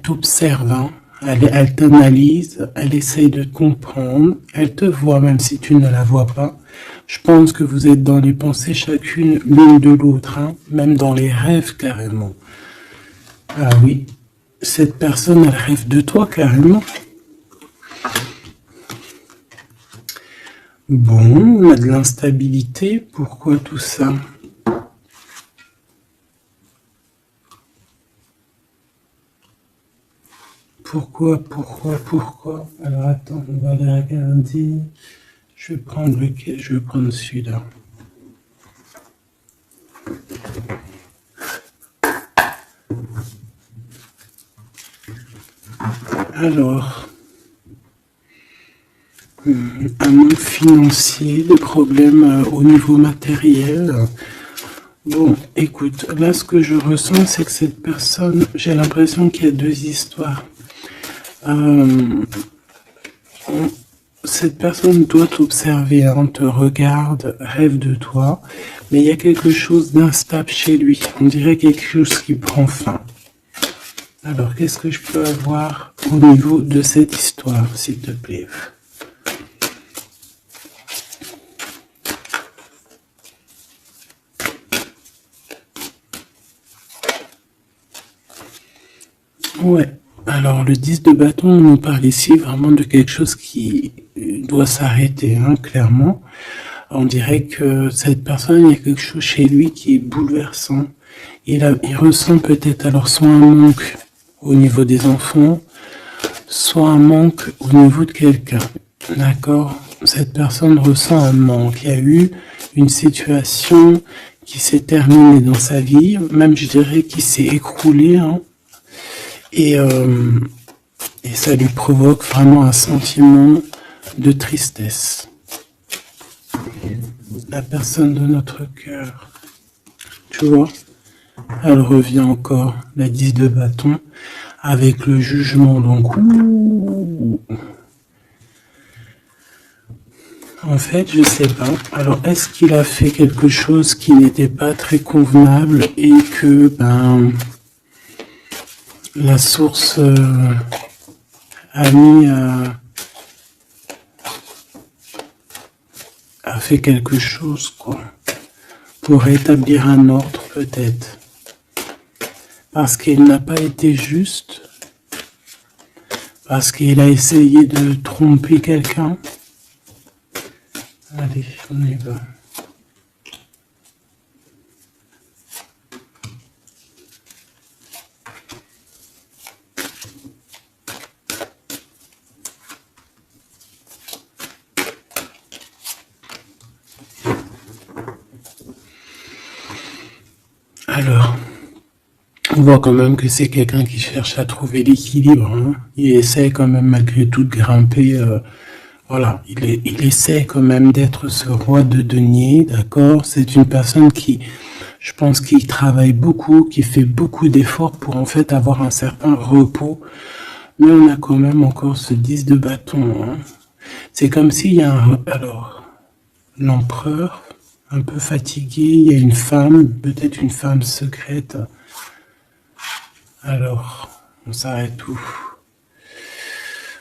t'observe, hein. Elle t'analyse, elle essaye de te comprendre, elle te voit même si tu ne la vois pas. Je pense que vous êtes dans les pensées chacune l'une de l'autre, hein, même dans les rêves carrément. Ah oui, cette personne, elle rêve de toi carrément. Bon, on a de l'instabilité, pourquoi tout ça? Pourquoi? Alors attends, on va aller regarder. Je vais prendre lequel? Je vais prendre celui-là. Alors, un manque financier, des problèmes au niveau matériel. Bon, écoute, là ce que je ressens, c'est que cette personne, j'ai l'impression qu'il y a deux histoires. Cette personne doit t'observer, hein, te regarde, rêve de toi, mais il y a quelque chose d'instable chez lui. On dirait quelque chose qui prend fin. Alors, qu'est-ce que je peux avoir au niveau de cette histoire, s'il te plaît? Ouais. Alors, le 10 de bâton, on nous parle ici vraiment de quelque chose qui doit s'arrêter, hein, clairement. On dirait que cette personne, il y a quelque chose chez lui qui est bouleversant. Il ressent peut-être alors soit un manque au niveau des enfants, soit un manque au niveau de quelqu'un. D'accord? Cette personne ressent un manque. Il y a eu une situation qui s'est terminée dans sa vie, même je dirais qui s'est écroulée, hein. Et ça lui provoque vraiment un sentiment de tristesse. La personne de notre cœur, tu vois, elle revient encore, la 10 de bâton, avec le jugement, donc en fait, je sais pas. Alors, est-ce qu'il a fait quelque chose qui n'était pas très convenable et que, la source a fait quelque chose, quoi, pour rétablir un ordre, peut-être. Parce qu'il n'a pas été juste, parce qu'il a essayé de tromper quelqu'un. Allez, on y va. Alors, on voit quand même que c'est quelqu'un qui cherche à trouver l'équilibre, hein. Il essaie quand même malgré tout de grimper. Voilà, il essaie quand même d'être ce roi de denier, d'accord? C'est une personne qui, je pense, qui travaille beaucoup, qui fait beaucoup d'efforts pour en fait avoir un certain repos. Mais on a quand même encore ce 10 de bâton, hein. C'est comme s'il y a alors, l'empereur, un peu fatigué, il y a une femme, peut-être une femme secrète. Alors, on s'arrête où?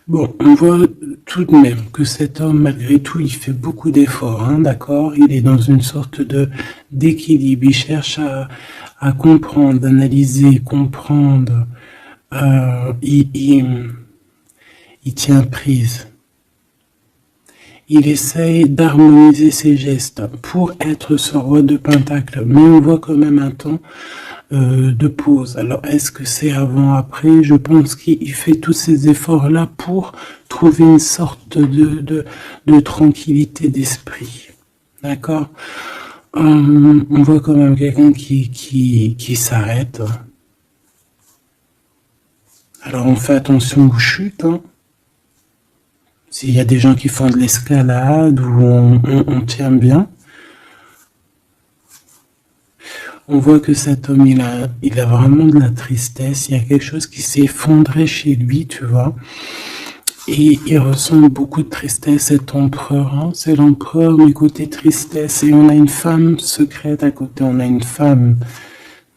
Bon, on voit tout de même que cet homme, malgré tout, il fait beaucoup d'efforts, hein, d'accord? Il est dans une sorte d'équilibre, il cherche à comprendre, analyser, comprendre. Il tient prise. Il essaye d'harmoniser ses gestes pour être ce roi de pentacle, mais on voit quand même un temps de pause. Alors, est-ce que c'est avant, après? Je pense qu'il fait tous ces efforts-là pour trouver une sorte de tranquillité d'esprit. D'accord? On voit quand même quelqu'un qui s'arrête. Alors, on fait attention aux chutes, hein. S'il y a des gens qui font de l'escalade où on tient bien, on voit que cet homme, il a vraiment de la tristesse. Il y a quelque chose qui s'est effondré chez lui, tu vois. Et il ressent beaucoup de tristesse, cet empereur, hein. C'est l'empereur, mais côté tristesse. Et on a une femme secrète à côté. On a une femme,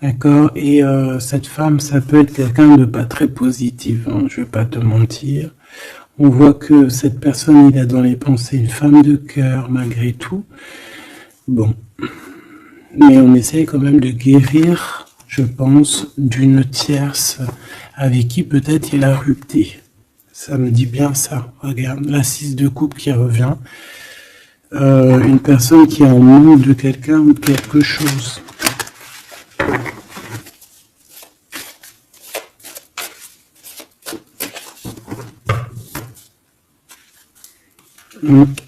D'accord? Et cette femme, ça peut être quelqu'un de pas très positif, hein, je vais pas te mentir. On voit que cette personne, il a dans les pensées une femme de cœur malgré tout. Bon, mais on essaye quand même de guérir, je pense, d'une tierce avec qui peut-être il a rupté. Ça me dit bien ça. Regarde, la 6 de coupe qui revient. Une personne qui est en manque de quelqu'un ou de quelque chose.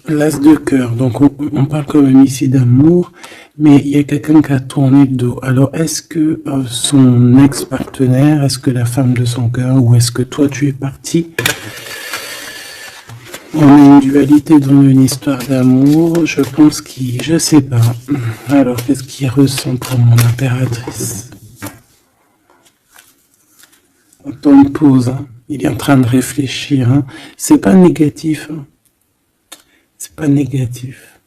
L'as de cœur, donc on parle quand même ici d'amour, mais il y a quelqu'un qui a tourné le dos. Alors est-ce que son ex-partenaire, est-ce que la femme de son cœur, ou est-ce que toi tu es parti? On a une dualité dans une histoire d'amour, je pense qu'il, je sais pas. Alors qu'est-ce qu'il ressent pour mon impératrice? On temps de pause, hein. Il est en train de réfléchir, hein. C'est pas négatif, hein. C'est pas négatif.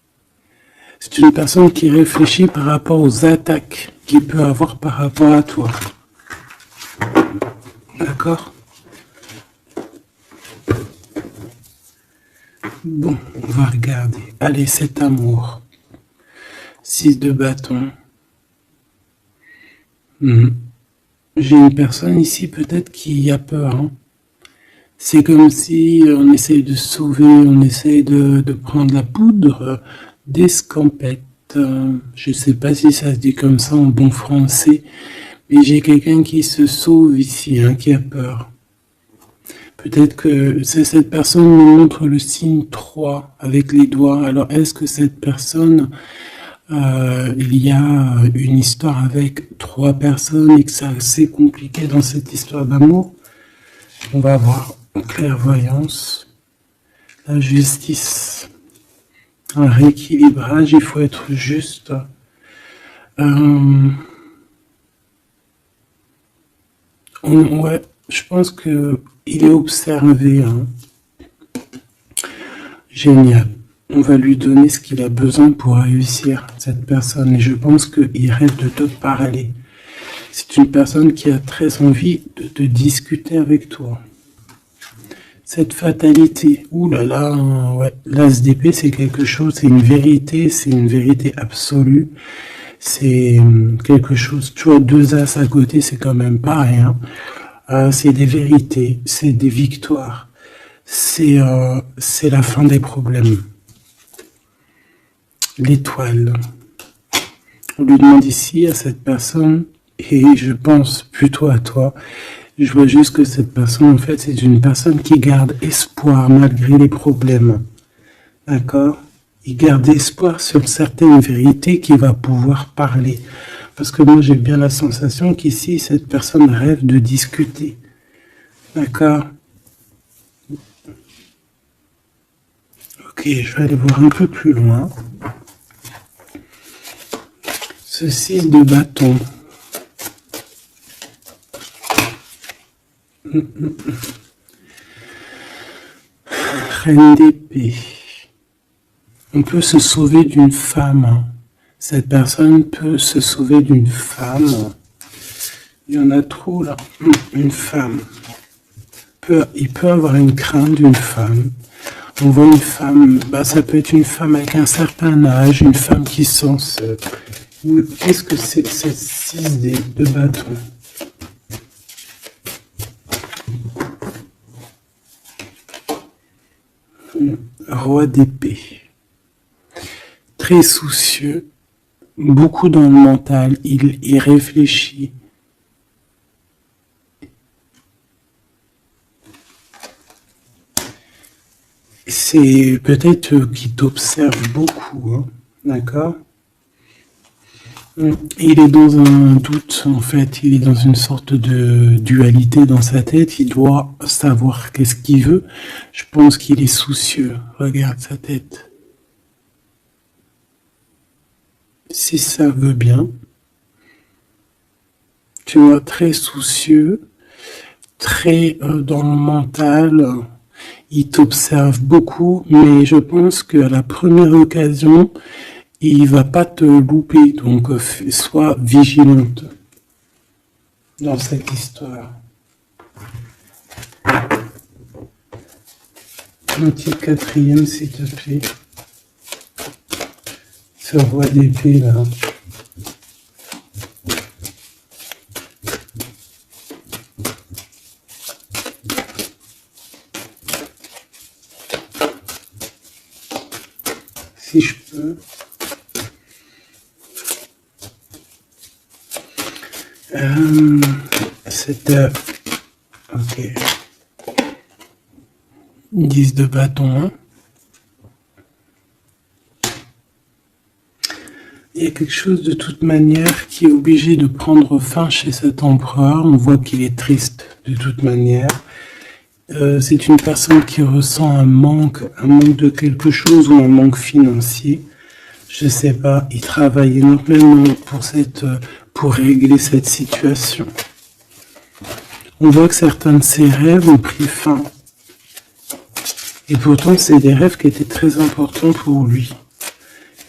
C'est une personne qui réfléchit par rapport aux attaques qu'il peut avoir par rapport à toi. D'accord? Bon, on va regarder. Allez, cet amour. 6 de bâton. J'ai une personne ici peut-être qui a peur, hein. C'est comme si on essaye de sauver, on essaye de prendre la poudre d'escampette. Je sais pas si ça se dit comme ça en bon français, mais j'ai quelqu'un qui se sauve ici, hein, qui a peur. Peut-être que cette personne me montre le signe 3 avec les doigts. Alors est-ce que cette personne, il y a une histoire avec 3 personnes et que c'est assez compliqué dans cette histoire d'amour? On va voir. Clairvoyance, la justice, un rééquilibrage, il faut être juste. Ouais, je pense que il est observé, hein. Génial. On va lui donner ce qu'il a besoin pour réussir, cette personne, et je pense qu'il rêve de te parler. C'est une personne qui a très envie de discuter avec toi. Cette fatalité, ouh là là, ouais, l'as d'épée c'est quelque chose, c'est une vérité absolue, c'est quelque chose, tu vois, 2 as à côté, c'est quand même pas rien, c'est des vérités, c'est des victoires, c'est la fin des problèmes. L'étoile, on lui demande ici à cette personne, et je pense plutôt à toi. Je vois juste que cette personne, en fait, c'est une personne qui garde espoir malgré les problèmes. D'accord? Il garde espoir sur certaines vérités qu'il va pouvoir parler. Parce que moi, j'ai bien la sensation qu'ici, cette personne rêve de discuter. D'accord? Ok, je vais aller voir un peu plus loin. Ce 6 de bâton. Reine d'épée. On peut se sauver d'une femme. Cette personne peut se sauver d'une femme. Il y en a trop là. Une femme. Il peut avoir une crainte d'une femme. On voit une femme, ça peut être une femme avec un certain âge, une femme qui sent seule. Qu'est-ce que c'est que cette 6 de bâton? Roi d'épée. Très soucieux, beaucoup dans le mental, il réfléchit. C'est peut-être qu'il t'observe beaucoup, hein, d'accord? Il est dans un doute, en fait, il est dans une sorte de dualité dans sa tête, il doit savoir qu'est-ce qu'il veut. Je pense qu'il est soucieux, regarde sa tête. Si ça veut bien, tu vois, très soucieux, très dans le mental, il t'observe beaucoup, mais je pense qu'à la première occasion, il va pas te louper, donc sois vigilante. dans cette histoire. Un petit quatrième, s'il te plaît. Ce roi d'épée, là. Si je peux. C'était... Ok. 10 de bâton. Hein. Il y a quelque chose de toute manière qui est obligé de prendre fin chez cet empereur. On voit qu'il est triste de toute manière. C'est une personne qui ressent un manque de quelque chose ou un manque financier. Je sais pas, il travaille énormément pour régler cette situation. On voit que certains de ses rêves ont pris fin. Et pourtant, c'est des rêves qui étaient très importants pour lui.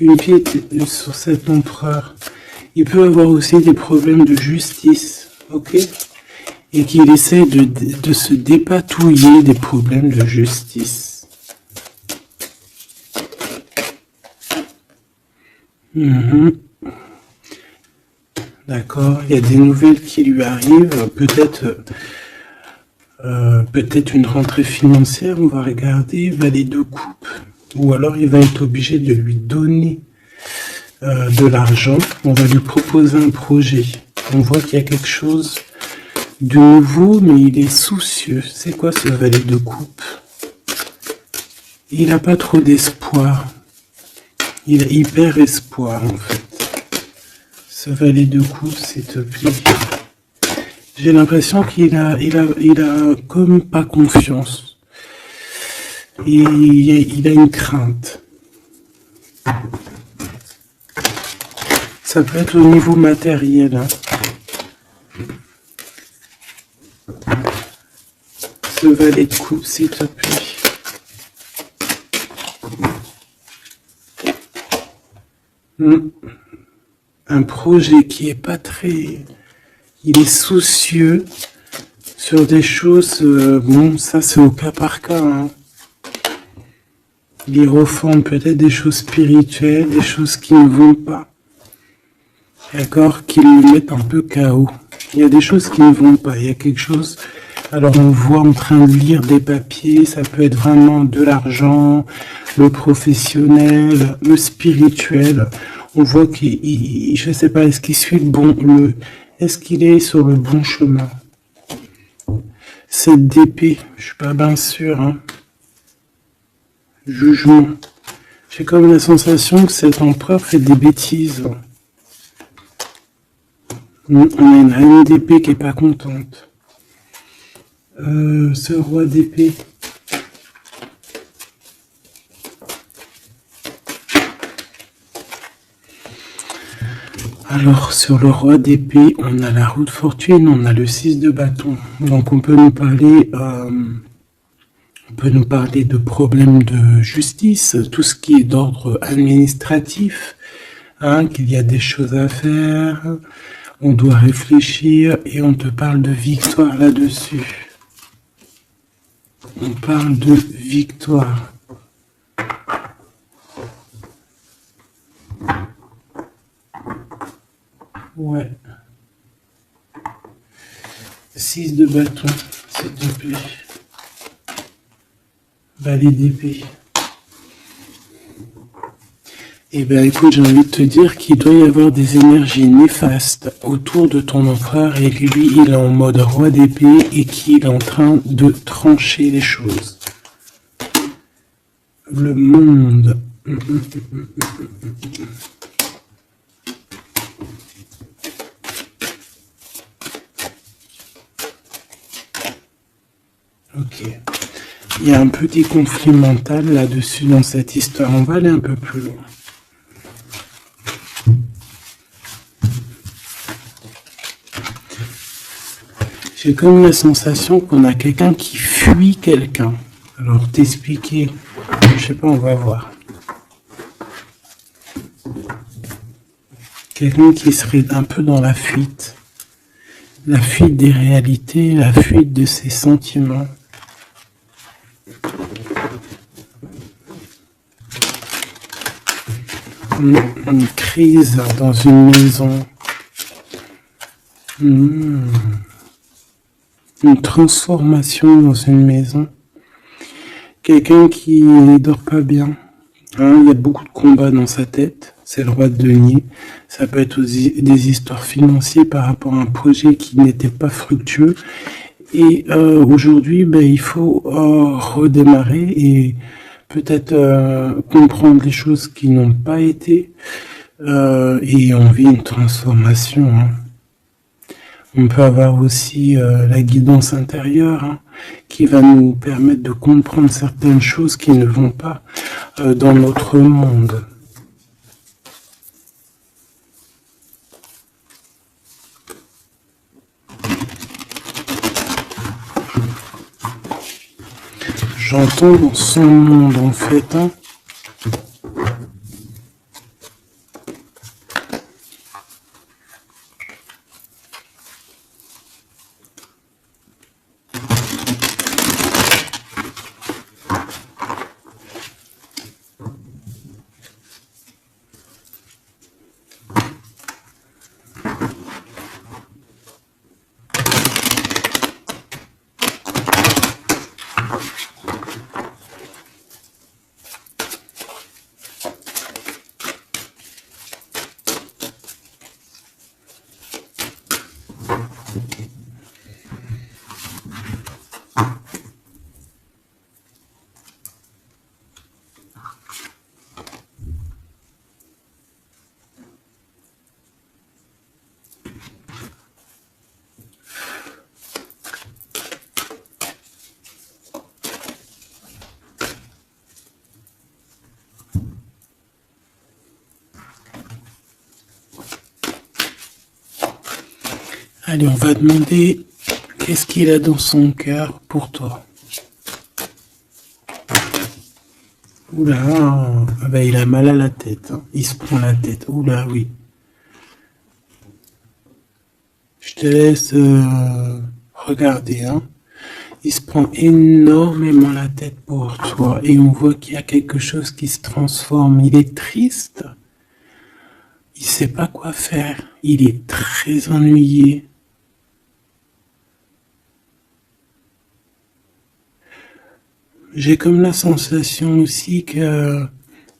Une pied sur cet empereur. Il peut avoir aussi des problèmes de justice, ok? Et qu'il essaie de se dépatouiller des problèmes de justice. D'accord, il y a des nouvelles qui lui arrivent, peut-être une rentrée financière, on va regarder, valet de coupe, ou alors il va être obligé de lui donner de l'argent, on va lui proposer un projet. On voit qu'il y a quelque chose de nouveau, mais il est soucieux. C'est quoi ce valet de coupe? Il n'a pas trop d'espoir. Il a hyper espoir, en fait. Ce valet de coupe, s'il te plaît. J'ai l'impression qu'il a comme pas confiance. Et il a une crainte. Ça peut être au niveau matériel, hein. Ce valet de coupe, s'il te plaît. Un projet qui est pas très... Il est soucieux sur des choses... bon, ça c'est au cas par cas. Hein. Il reforme peut-être des choses spirituelles, des choses qui ne vont pas. D'accord? Qui le mettent un peu KO. Il y a des choses qui ne vont pas. Il y a quelque chose... Alors on voit en train de lire des papiers, ça peut être vraiment de l'argent, le professionnel, le spirituel. On voit qu'il, je sais pas, est-ce qu'il suit est-ce qu'il est sur le bon chemin? Cette d'épée, je suis pas bien sûr. Hein. Jugement. J'ai comme la sensation que cet empereur fait des bêtises. On a une reine d'épée qui est pas contente. Ce roi d'épée. Alors, sur le roi d'épée, on a la roue de fortune, on a le 6 de bâton. Donc, on peut nous parler de problèmes de justice, tout ce qui est d'ordre administratif, hein, qu'il y a des choses à faire, on doit réfléchir et on te parle de victoire là-dessus. On parle de victoire. Ouais. 6 de bâton, s'il te plaît. Valet d'épée. Eh bien, écoute, j'ai envie de te dire qu'il doit y avoir des énergies néfastes autour de ton empereur et lui, il est en mode roi d'épée et qu'il est en train de trancher les choses. Le monde. Ok. Il y a un petit conflit mental là-dessus dans cette histoire. On va aller un peu plus loin. J'ai comme la sensation qu'on a quelqu'un qui fuit quelqu'un. Alors t'expliquer, je sais pas, on va voir. Quelqu'un qui serait un peu dans la fuite. la fuite des réalités, la fuite de ses sentiments. Une crise dans une maison. Une transformation dans une maison. Quelqu'un qui ne dort pas bien. Hein, il y a beaucoup de combats dans sa tête. C'est le roi de denier. Ça peut être aussi des histoires financières par rapport à un projet qui n'était pas fructueux. Et aujourd'hui, il faut redémarrer et peut-être comprendre les choses qui n'ont pas été. Et on vit une transformation. Hein. On peut avoir aussi la guidance intérieure, hein, qui va nous permettre de comprendre certaines choses qui ne vont pas dans notre monde. J'entends dans son monde en fait. Hein. Allez, on va demander qu'est-ce qu'il a dans son cœur pour toi. Oula, il a mal à la tête. Hein. Il se prend la tête. Oula, oui. Je te laisse regarder. Hein. Il se prend énormément la tête pour toi. Et on voit qu'il y a quelque chose qui se transforme. Il est triste. Il sait pas quoi faire. Il est très ennuyé. J'ai comme la sensation aussi que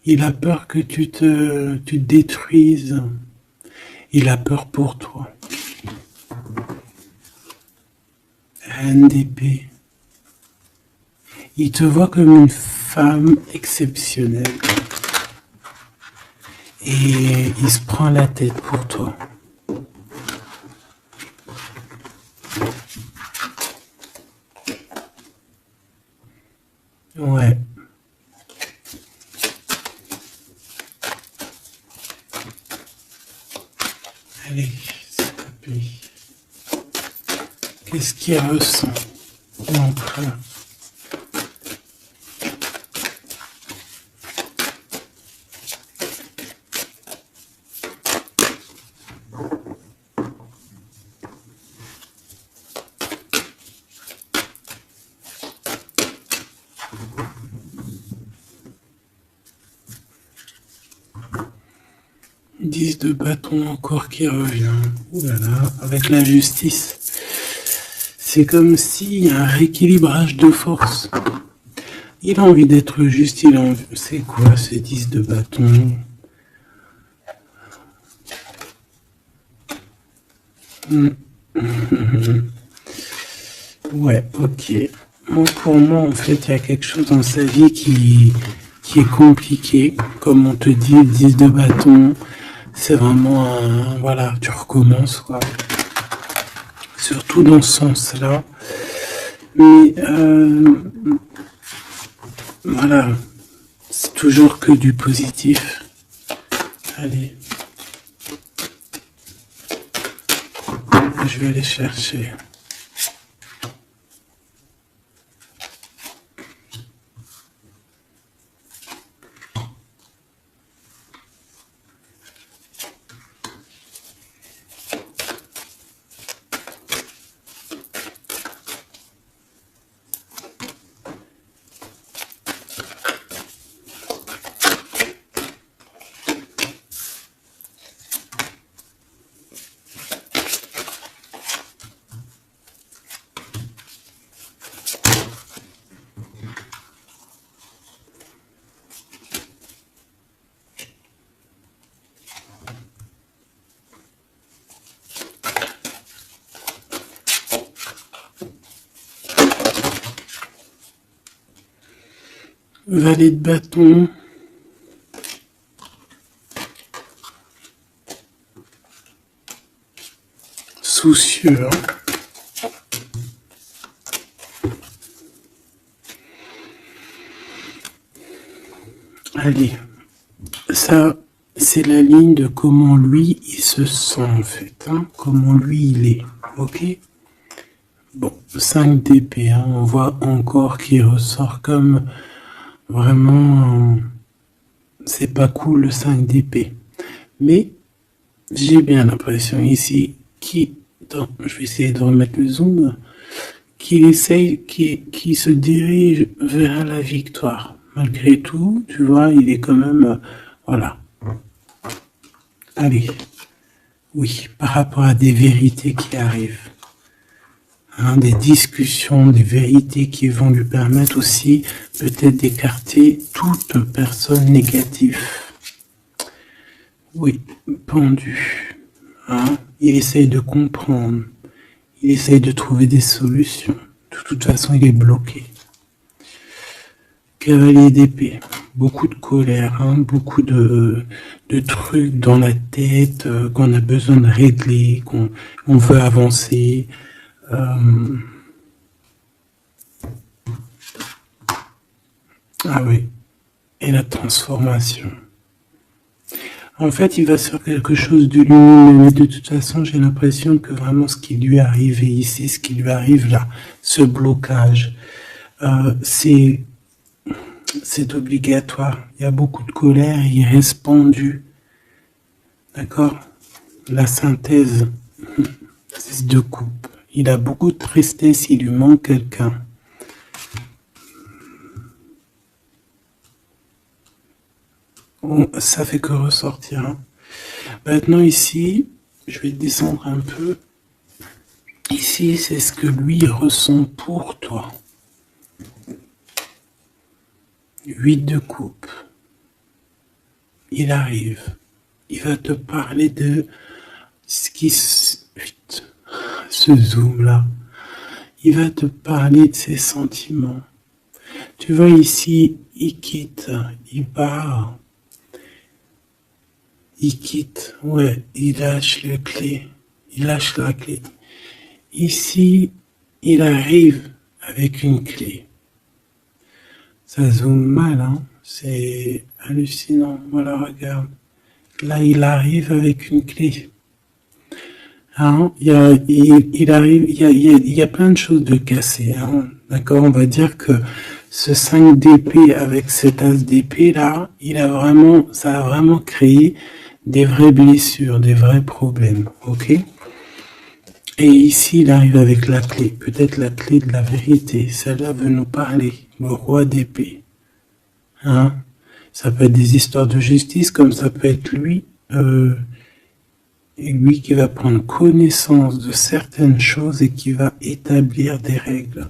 il a peur que tu te détruises. Il a peur pour toi. Reine d'épée. Il te voit comme une femme exceptionnelle. Et il se prend la tête pour toi. Ouais. Allez, s'il te plaît. Qu'est-ce qu'il ressent? L'empereur. Dix de bâton encore qui revient. Ouh là là, avec la justice. C'est comme s'il y a un rééquilibrage de force. Il a envie d'être juste, il a envie... C'est quoi ce 10 de bâton? Ouais, ok. Bon, pour moi, en fait, il y a quelque chose dans sa vie qui est compliqué. Comme on te dit, le 10 de bâton, c'est vraiment un... Voilà, tu recommences, quoi. Surtout dans ce sens-là. Mais, voilà, c'est toujours que du positif. Allez. Je vais aller chercher. Valet de bâton. Soucieux. Allez, ça, c'est la ligne de comment lui, il se sent en fait, hein, comment lui, il est, ok? Bon, 5 d'épée, hein, on voit encore qu'il ressort comme vraiment, c'est pas cool le 5 d'épée. Mais j'ai bien l'impression ici je vais essayer de remettre le zoom, qu'il se dirige vers la victoire. Malgré tout, tu vois, il est quand même, voilà. Allez, oui, par rapport à des vérités qui arrivent. Hein, des discussions, des vérités qui vont lui permettre aussi peut-être d'écarter toute personne négative. Oui, pendu. Hein, il essaye de comprendre. Il essaye de trouver des solutions. De toute façon, il est bloqué. Cavalier d'épée. Beaucoup de colère, hein, beaucoup de trucs dans la tête qu'on a besoin de régler, qu'on veut avancer. Ah oui, et la transformation. En fait, il va sur quelque chose de lumineux, mais de toute façon, j'ai l'impression que vraiment ce qui lui est arrivé ici, ce qui lui arrive là, ce blocage, c'est obligatoire. Il y a beaucoup de colère, il reste pendu. D'accord? La synthèse, 6 de coupe. Il a beaucoup de tristesse, il lui manque quelqu'un. Bon, ça fait que ressortir. Hein. Maintenant ici, je vais descendre un peu. Ici, c'est ce que lui ressent pour toi. 8 de coupe. Il arrive. Il va te parler de ce qui ce zoom là. Il va te parler de ses sentiments. Tu vois ici, il quitte, il part. Il quitte, ouais, il lâche la clé. Il lâche la clé. Ici, il arrive avec une clé. Ça zoome mal, hein. C'est hallucinant. Voilà, regarde. Là, il arrive avec une clé. Hein, il y a plein de choses de cassées. Hein. D'accord, on va dire que ce 5 d'épée avec cet as d'épée là, ça a vraiment créé des vraies blessures, des vrais problèmes. Ok. Et ici, il arrive avec la clé, peut-être la clé de la vérité. Celle-là veut nous parler, le roi d'épée. Hein, ça peut être des histoires de justice, comme ça peut être lui. Et lui qui va prendre connaissance de certaines choses et qui va établir des règles.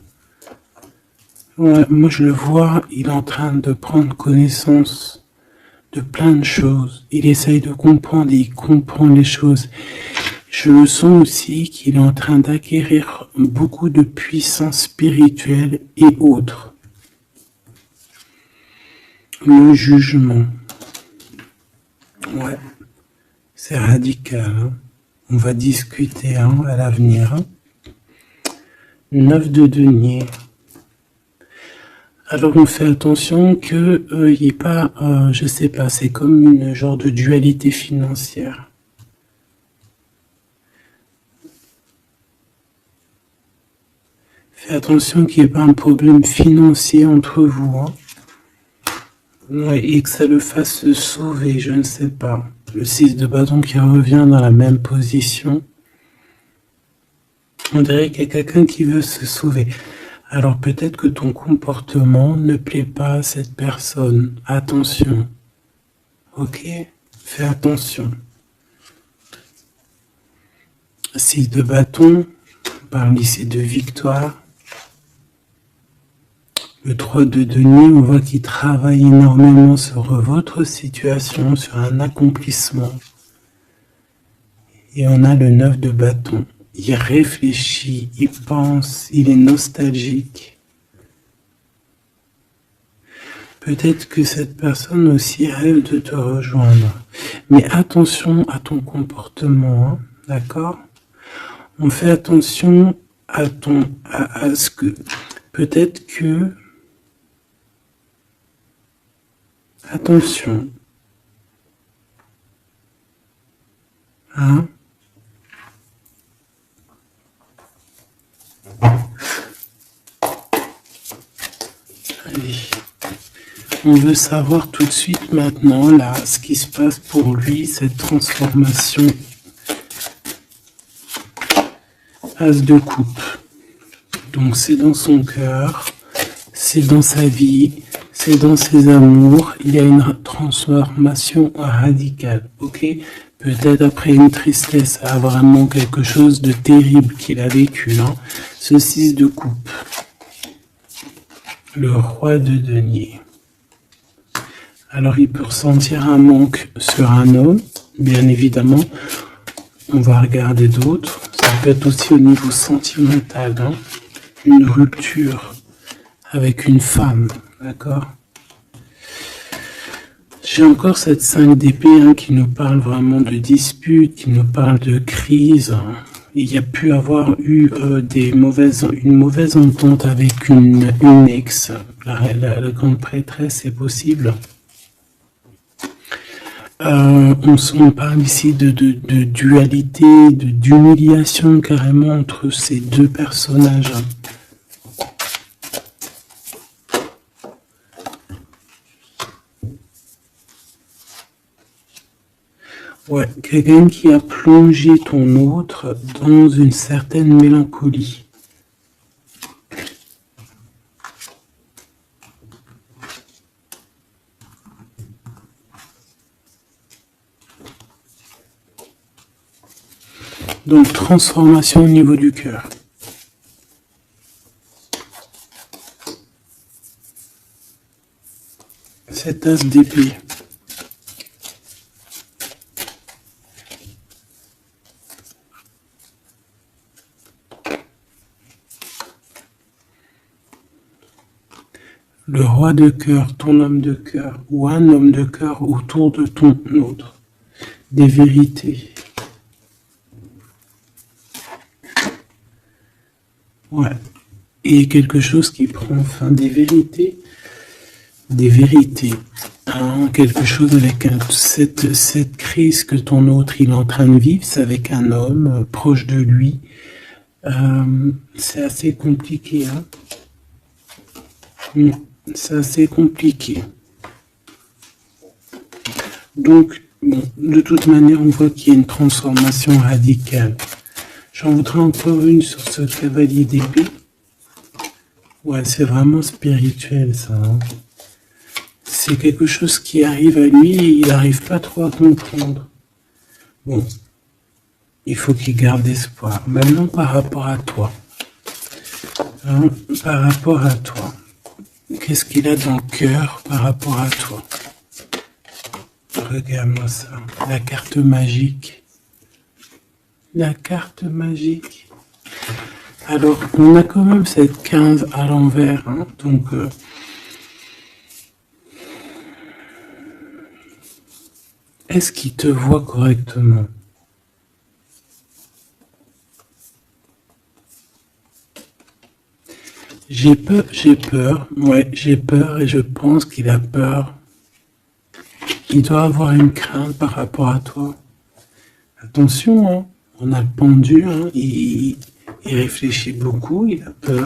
Ouais, moi je le vois, il est en train de prendre connaissance de plein de choses. Il essaye de comprendre et il comprend les choses. Je le sens aussi qu'il est en train d'acquérir beaucoup de puissance spirituelle et autres. Le jugement. Ouais. C'est radical. Hein. On va discuter à l'avenir. Hein. 9 de denier. Alors on fait attention que il n'y ait pas, je sais pas, c'est comme une genre de dualité financière. Fais attention qu'il n'y ait pas un problème financier entre vous. Hein. Ouais, et que ça le fasse se sauver, je ne sais pas. Le 6 de bâton qui revient dans la même position. On dirait qu'il y a quelqu'un qui veut se sauver. Alors peut-être que ton comportement ne plaît pas à cette personne. Attention. Ok? Fais attention. 6 de bâton. On parle ici de victoire. Le 3 de denier, on voit qu'il travaille énormément sur votre situation, sur un accomplissement. Et on a le 9 de bâton. Il réfléchit, il pense, il est nostalgique. Peut-être que cette personne aussi rêve de te rejoindre. Mais attention à ton comportement, hein, d'accord? On fait attention à ce que, peut-être que, attention, hein? Allez. On veut savoir tout de suite maintenant, là, ce qui se passe pour lui, cette transformation. As de coupe. Donc c'est dans son cœur, c'est dans sa vie, c'est dans ses amours. Il y a une transformation radicale, ok? Peut-être après une tristesse, à vraiment quelque chose de terrible qu'il a vécu, hein. Ce 6 de coupe. Le roi de denier. Alors il peut ressentir un manque sur un homme, bien évidemment. On va regarder d'autres. Ça peut être aussi au niveau sentimental, hein. Une rupture avec une femme, d'accord? J'ai encore cette 5 d'épée, hein, qui nous parle vraiment de dispute, qui nous parle de crise. Il y a pu avoir eu une mauvaise entente avec une ex. La grande prêtresse, c'est possible. On parle ici de dualité, d'humiliation carrément entre ces deux personnages. Ouais, quelqu'un qui a plongé ton autre dans une certaine mélancolie. Donc, transformation au niveau du cœur. Cet as d'épée. Le roi de cœur, ton homme de cœur, ou un homme de cœur autour de ton autre. Des vérités. Ouais. Et quelque chose qui prend fin, des vérités. Des vérités. Hein, quelque chose avec cette crise que ton autre il est en train de vivre, c'est avec un homme proche de lui. C'est assez compliqué. Hein. C'est assez compliqué. Donc, bon, de toute manière, on voit qu'il y a une transformation radicale. J'en voudrais encore une sur ce cavalier d'épée. Ouais, c'est vraiment spirituel, ça. Hein. C'est quelque chose qui arrive à lui et il n'arrive pas trop à comprendre. Bon, il faut qu'il garde espoir. Maintenant, par rapport à toi. Hein, par rapport à toi. Qu'est-ce qu'il a dans le cœur par rapport à toi? Regarde-moi ça. La carte magique. La carte magique. Alors, on a quand même cette 15 à l'envers. Hein, donc, est-ce qu'il te voit correctement? J'ai peur, ouais, j'ai peur et je pense qu'il a peur. Il doit avoir une crainte par rapport à toi. Attention, hein, on a le pendu, hein, il réfléchit beaucoup, il a peur.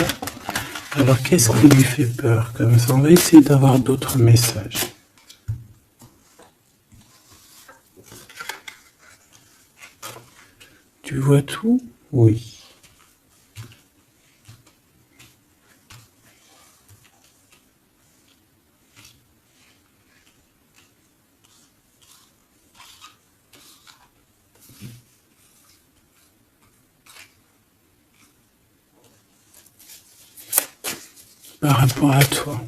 Alors qu'est-ce qui lui fait peur comme ça? On va essayer d'avoir d'autres messages. Tu vois tout? Oui. Par rapport à toi.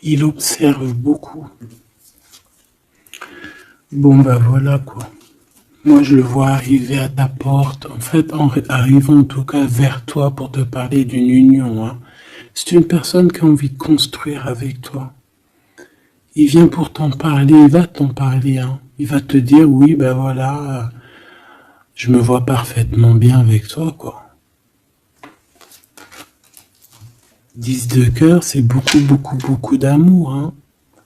il observe beaucoup. Bon, bah voilà quoi. Moi, je le vois arriver à ta porte, en fait, arrivant en tout cas vers toi pour te parler d'une union. Hein. C'est une personne qui a envie de construire avec toi. Il vient pour t'en parler, il va t'en parler. Hein. Il va te dire, oui, ben voilà, je me vois parfaitement bien avec toi, quoi. 10 de cœur, c'est beaucoup, beaucoup, beaucoup d'amour. Hein.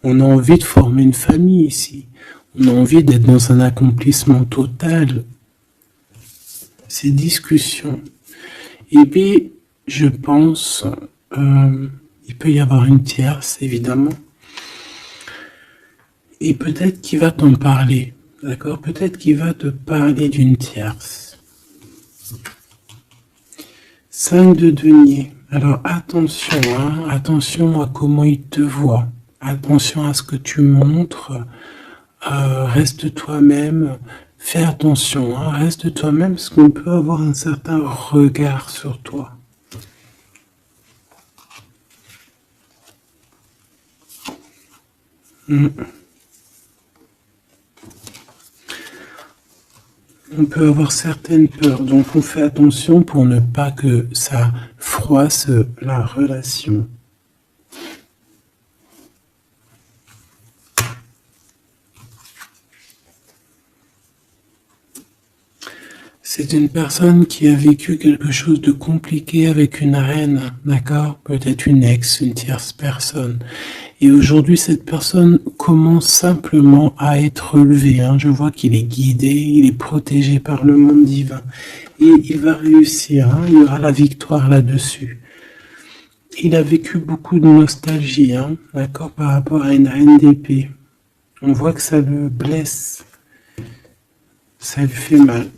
On a envie de former une famille ici. On a envie d'être dans un accomplissement total. Ces discussions. Et puis, je pense, il peut y avoir une tierce, évidemment. Et peut-être qu'il va t'en parler. D'accord? Peut-être qu'il va te parler d'une tierce. 5 de denier. Alors attention, hein, attention à comment il te voit. Attention à ce que tu montres. Reste toi-même. Fais attention, hein, reste toi-même parce qu'on peut avoir un certain regard sur toi. On peut avoir certaines peurs, donc on fait attention pour ne pas que ça froisse la relation. C'est une personne qui a vécu quelque chose de compliqué avec une reine, d'accord? Peut-être une ex, une tierce personne. Et aujourd'hui, cette personne commence simplement à être relevée. Hein. Je vois qu'il est guidé, il est protégé par le monde divin. Et il va réussir, hein. Il y aura la victoire là-dessus. Il a vécu beaucoup de nostalgie, hein, d'accord, par rapport à une reine d'épée. On voit que ça le blesse. Ça lui fait mal.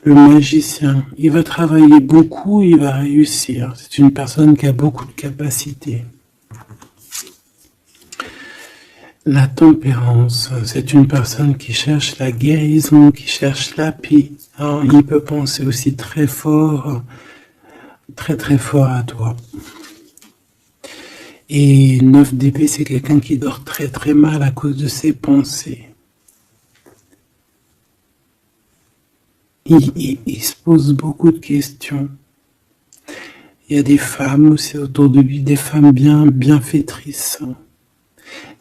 Le magicien, il va travailler beaucoup, il va réussir. C'est une personne qui a beaucoup de capacités. La tempérance, c'est une personne qui cherche la guérison, qui cherche la paix. Alors, il peut penser aussi très fort à toi. Et 9 d'épée, c'est quelqu'un qui dort très très mal à cause de ses pensées. Il se pose beaucoup de questions. Il y a des femmes aussi autour de lui, des femmes bienfaitrices.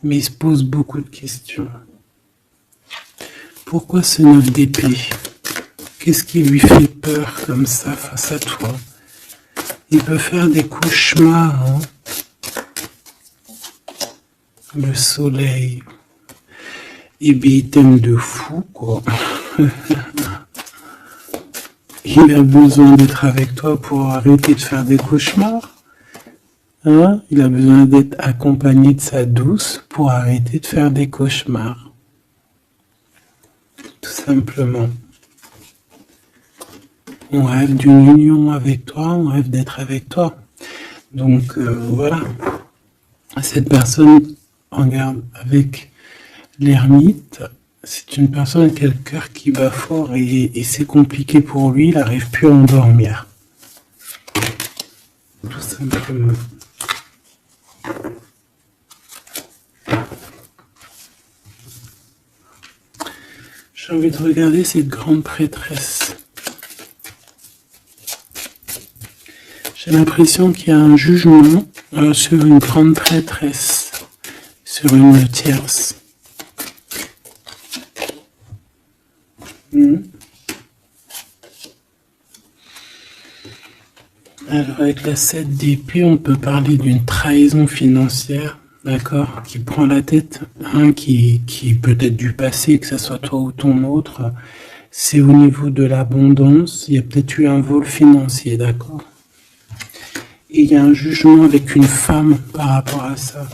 Mais il se pose beaucoup de questions. Pourquoi ce 9 d'épée? Qu'est-ce qui lui fait peur comme ça face à toi? Il peut faire des cauchemars. Hein? Le soleil. Et bien il t'aime de fou, quoi. Il a besoin d'être avec toi pour arrêter de faire des cauchemars. Hein? Il a besoin d'être accompagné de sa douce pour arrêter de faire des cauchemars. Tout simplement. On rêve d'une union avec toi, on rêve d'être avec toi. Donc voilà. Cette personne, regarde, avec l'ermite, c'est une personne qui a le cœur qui bat fort et c'est compliqué pour lui, il n'arrive plus à endormir. Tout simplement. J'ai envie de regarder cette grande prêtresse. J'ai l'impression qu'il y a un jugement sur une grande prêtresse, sur une tierce. Alors avec la 7 d'épée, on peut parler d'une trahison financière, d'accord, qui prend la tête, hein, qui peut être du passé, que ce soit toi ou ton autre. C'est au niveau de l'abondance, il y a peut-être eu un vol financier, d'accord. Et il y a un jugement avec une femme par rapport à ça.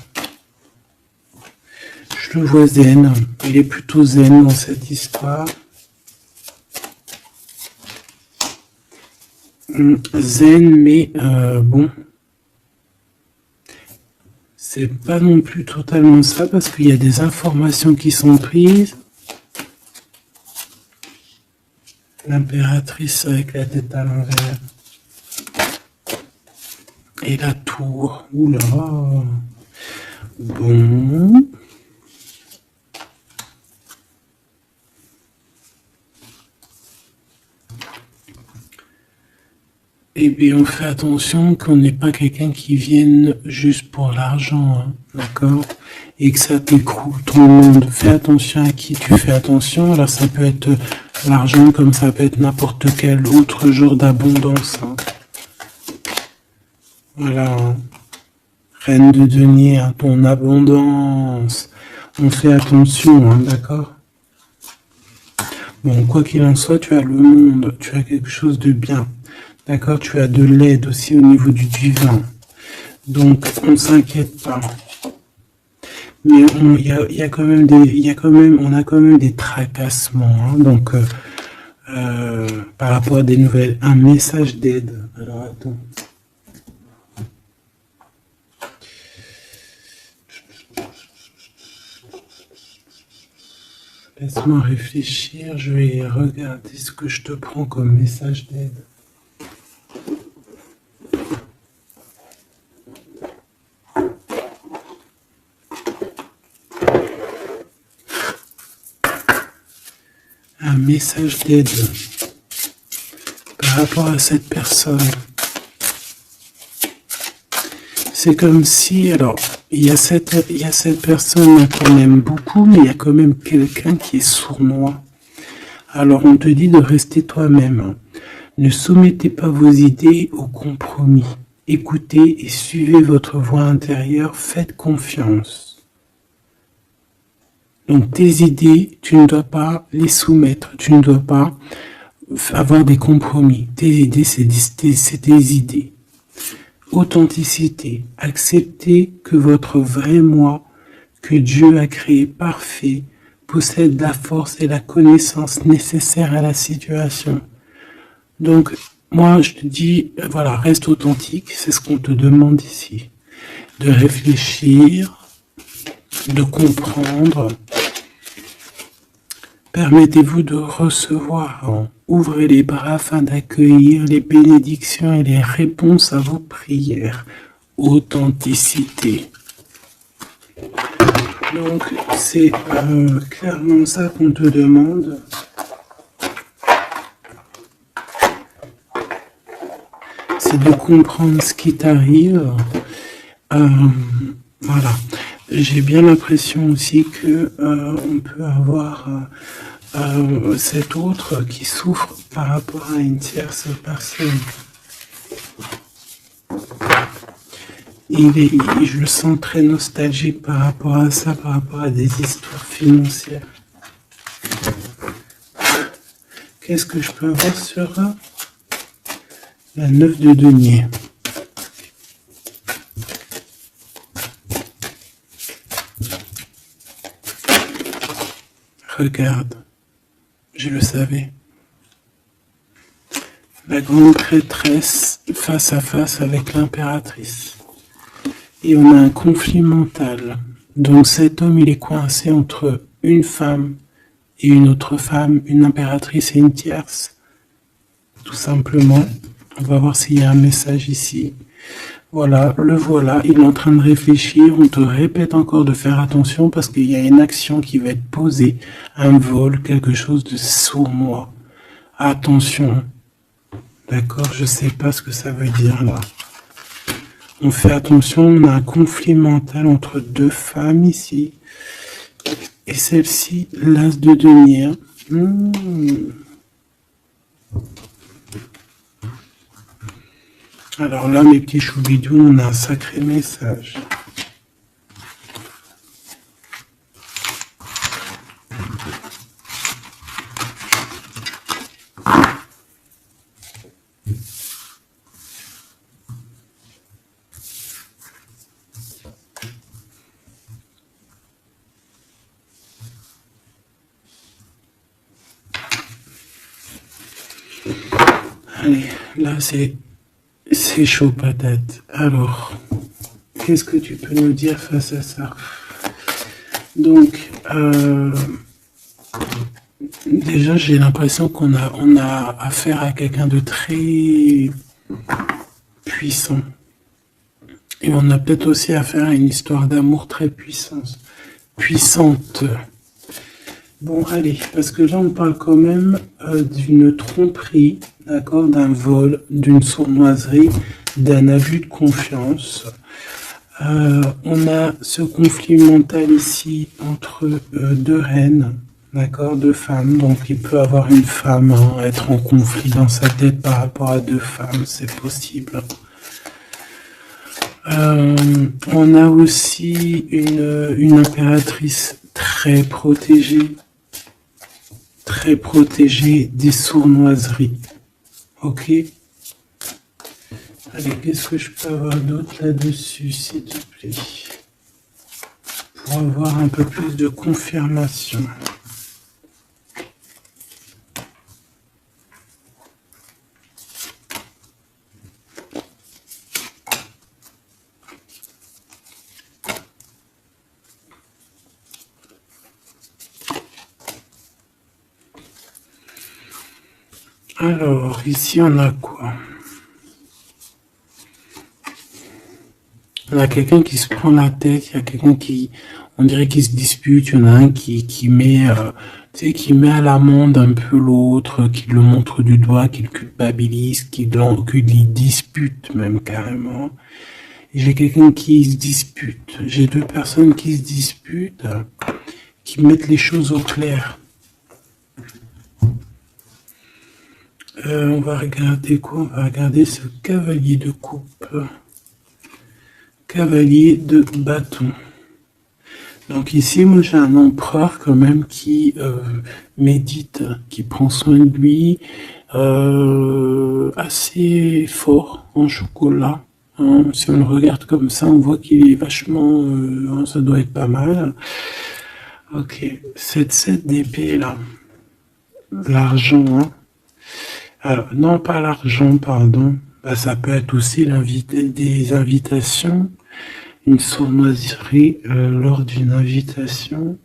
Je le vois zen, il est plutôt zen dans cette histoire. Zen, mais bon, c'est pas non plus totalement ça parce qu'il y a des informations qui sont prises. L'impératrice avec la tête à l'envers. Et la tour, oula, Bon. Et bien, on fait attention qu'on n'ait pas quelqu'un qui vienne juste pour l'argent, hein, d'accord? Et que ça t'écroule ton monde. Fais attention à qui tu fais attention. Alors, ça peut être l'argent comme ça peut être n'importe quel autre genre d'abondance, hein. Voilà, hein. Reine de denier, hein, ton abondance. On fait attention, hein, d'accord? Bon, quoi qu'il en soit, tu as le monde, tu as quelque chose de bien. D'accord, tu as de l'aide aussi au niveau du divin. Donc, on ne s'inquiète pas. Mais il y a quand même on a quand même des tracassements, hein, donc, par rapport à des nouvelles, un message d'aide. Alors, attends. Laisse-moi réfléchir, je vais regarder ce que je te prends comme message d'aide. Un message d'aide par rapport à cette personne. C'est comme si, alors, il y a cette personne qu'on aime beaucoup, mais il y a quand même quelqu'un qui est sournois. Alors, on te dit de rester toi-même. Ne soumettez pas vos idées au compromis. Écoutez et suivez votre voix intérieure, faites confiance. Donc, tes idées, tu ne dois pas les soumettre, tu ne dois pas avoir des compromis. Tes idées, c'est tes idées. Authenticité. Acceptez que votre vrai moi, que Dieu a créé parfait, possède la force et la connaissance nécessaires à la situation. Donc, moi, je te dis, voilà, reste authentique, c'est ce qu'on te demande ici. De réfléchir, de comprendre. Permettez-vous de recevoir. Ouvrez les bras afin d'accueillir les bénédictions et les réponses à vos prières. Authenticité. Donc, c'est clairement ça qu'on te demande. C'est de comprendre ce qui t'arrive. Voilà. J'ai bien l'impression aussi que on peut avoir cet autre qui souffre par rapport à une tierce personne. Je le sens très nostalgique par rapport à ça, par rapport à des histoires financières. Qu'est-ce que je peux avoir sur la 9 de denier? Regarde, je le savais. La grande prêtresse face à face avec l'impératrice. Et on a un conflit mental. Donc cet homme, il est coincé entre une femme et une autre femme, une impératrice et une tierce. Tout simplement. On va voir s'il y a un message ici. Voilà, le voilà, il est en train de réfléchir. On te répète encore de faire attention parce qu'il y a une action qui va être posée. Un vol, quelque chose de sournois. Attention. D'accord, je sais pas ce que ça veut dire là. On fait attention, on a un conflit mental entre deux femmes ici. Et celle-ci, l'as de denier. Alors là, mes petits choubidous, on a un sacré message. Allez, là c'est chaud patate. Alors, qu'est-ce que tu peux nous dire face à ça? Donc, déjà j'ai l'impression qu'on a affaire à quelqu'un de très puissant. Et on a peut-être aussi affaire à une histoire d'amour très puissante. Bon, allez, parce que là, on parle quand même d'une tromperie, d'accord, d'un vol, d'une sournoiserie, d'un abus de confiance. On a ce conflit mental ici entre deux reines, d'accord, deux femmes. Donc, il peut avoir une femme, hein, être en conflit dans sa tête par rapport à deux femmes, c'est possible. On a aussi une impératrice très protégée des sournoiseries. Ok? Allez, qu'est-ce que je peux avoir d'autre là-dessus, s'il te plaît? Pour avoir un peu plus de confirmation. Alors, ici, on a quoi? On a quelqu'un qui se prend la tête, il y a quelqu'un qui, on dirait qu'il se dispute, il y en a un qui met, tu sais, qui met à l'amende un peu l'autre, qui le montre du doigt, qui le culpabilise, qui le dispute même carrément. Et j'ai quelqu'un qui se dispute. J'ai deux personnes qui se disputent, qui mettent les choses au clair. On va regarder quoi? On va regarder ce cavalier de coupe. Cavalier de bâton. Donc ici, moi j'ai un empereur quand même qui médite, qui prend soin de lui, assez fort en chocolat. Hein. Si on le regarde comme ça, on voit qu'il est vachement... hein, ça doit être pas mal. Ok, cette 7 d'épée là, l'argent, hein. Alors, non, pas l'argent, pardon. Bah, ça peut être aussi des invitations, une sournoiserie lors d'une invitation.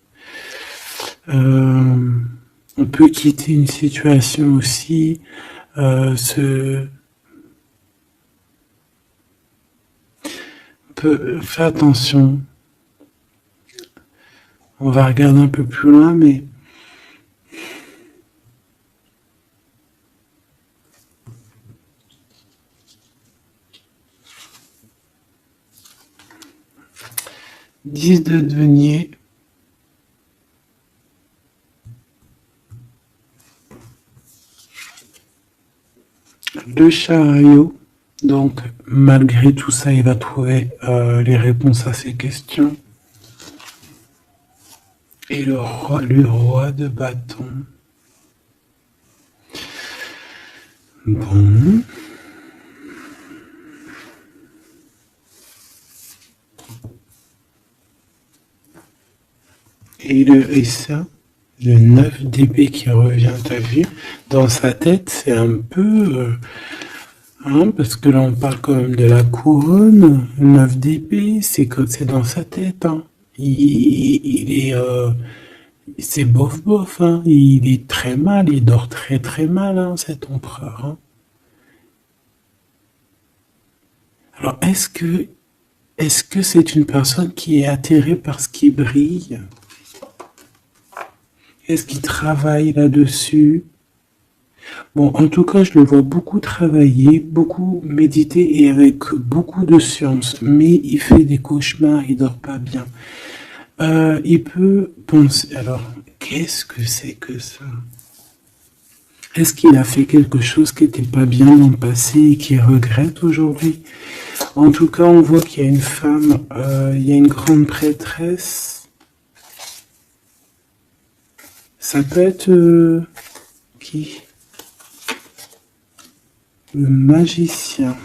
On peut quitter une situation aussi. Faire attention. On va regarder un peu plus loin, mais Dix de denier. Le chariot. Donc, malgré tout ça, il va trouver les réponses à ses questions. Et le roi de bâton. Bon. Et ça, le 9 d'épée qui revient, t'as vu? Dans sa tête, c'est un peu... hein, parce que là, on parle quand même de la couronne. Le 9 d'épée, c'est dans sa tête. Hein. Il est... c'est bof bof, hein. Il est très mal, il dort très très mal, hein, cet empereur. Hein. Alors, est-ce que c'est une personne qui est atterrée par ce qui brille? Est-ce qu'il travaille là-dessus? Bon, en tout cas, je le vois beaucoup travailler, beaucoup méditer et avec beaucoup de science. Mais il fait des cauchemars, il dort pas bien. Il peut penser... Alors, qu'est-ce que c'est que ça? Est-ce qu'il a fait quelque chose qui n'était pas bien dans le passé et qu'il regrette aujourd'hui? En tout cas, on voit qu'il y a une femme, il y a une grande prêtresse. Ça peut être... qui? Le magicien.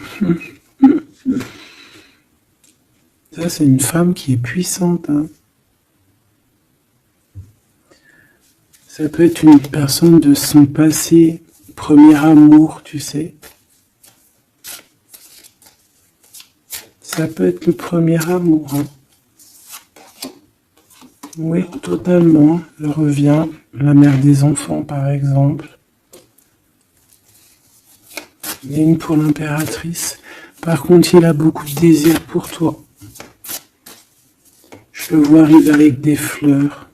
Ça, c'est une femme qui est puissante. Hein. Ça peut être une personne de son passé, premier amour, tu sais. Ça peut être le premier amour. Hein. Oui, totalement. Elle revient. La mère des enfants, par exemple. Il y a une pour l'impératrice. Par contre, il a beaucoup de désir pour toi. Je le vois arriver avec des fleurs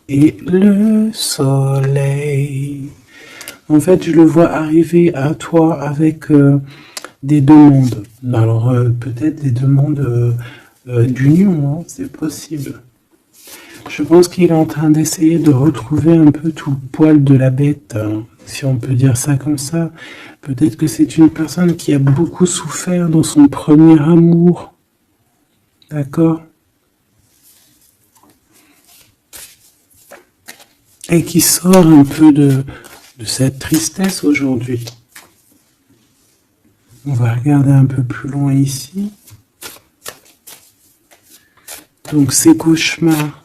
et le soleil. En fait, je le vois arriver à toi avec des demandes. Alors, peut-être des demandes d'union, hein, c'est possible. Je pense qu'il est en train d'essayer de retrouver un peu tout le poil de la bête, hein, si on peut dire ça comme ça. Peut-être que c'est une personne qui a beaucoup souffert dans son premier amour. D'accord? Et qui sort un peu de cette tristesse aujourd'hui. On va regarder un peu plus loin ici. Donc ces cauchemars.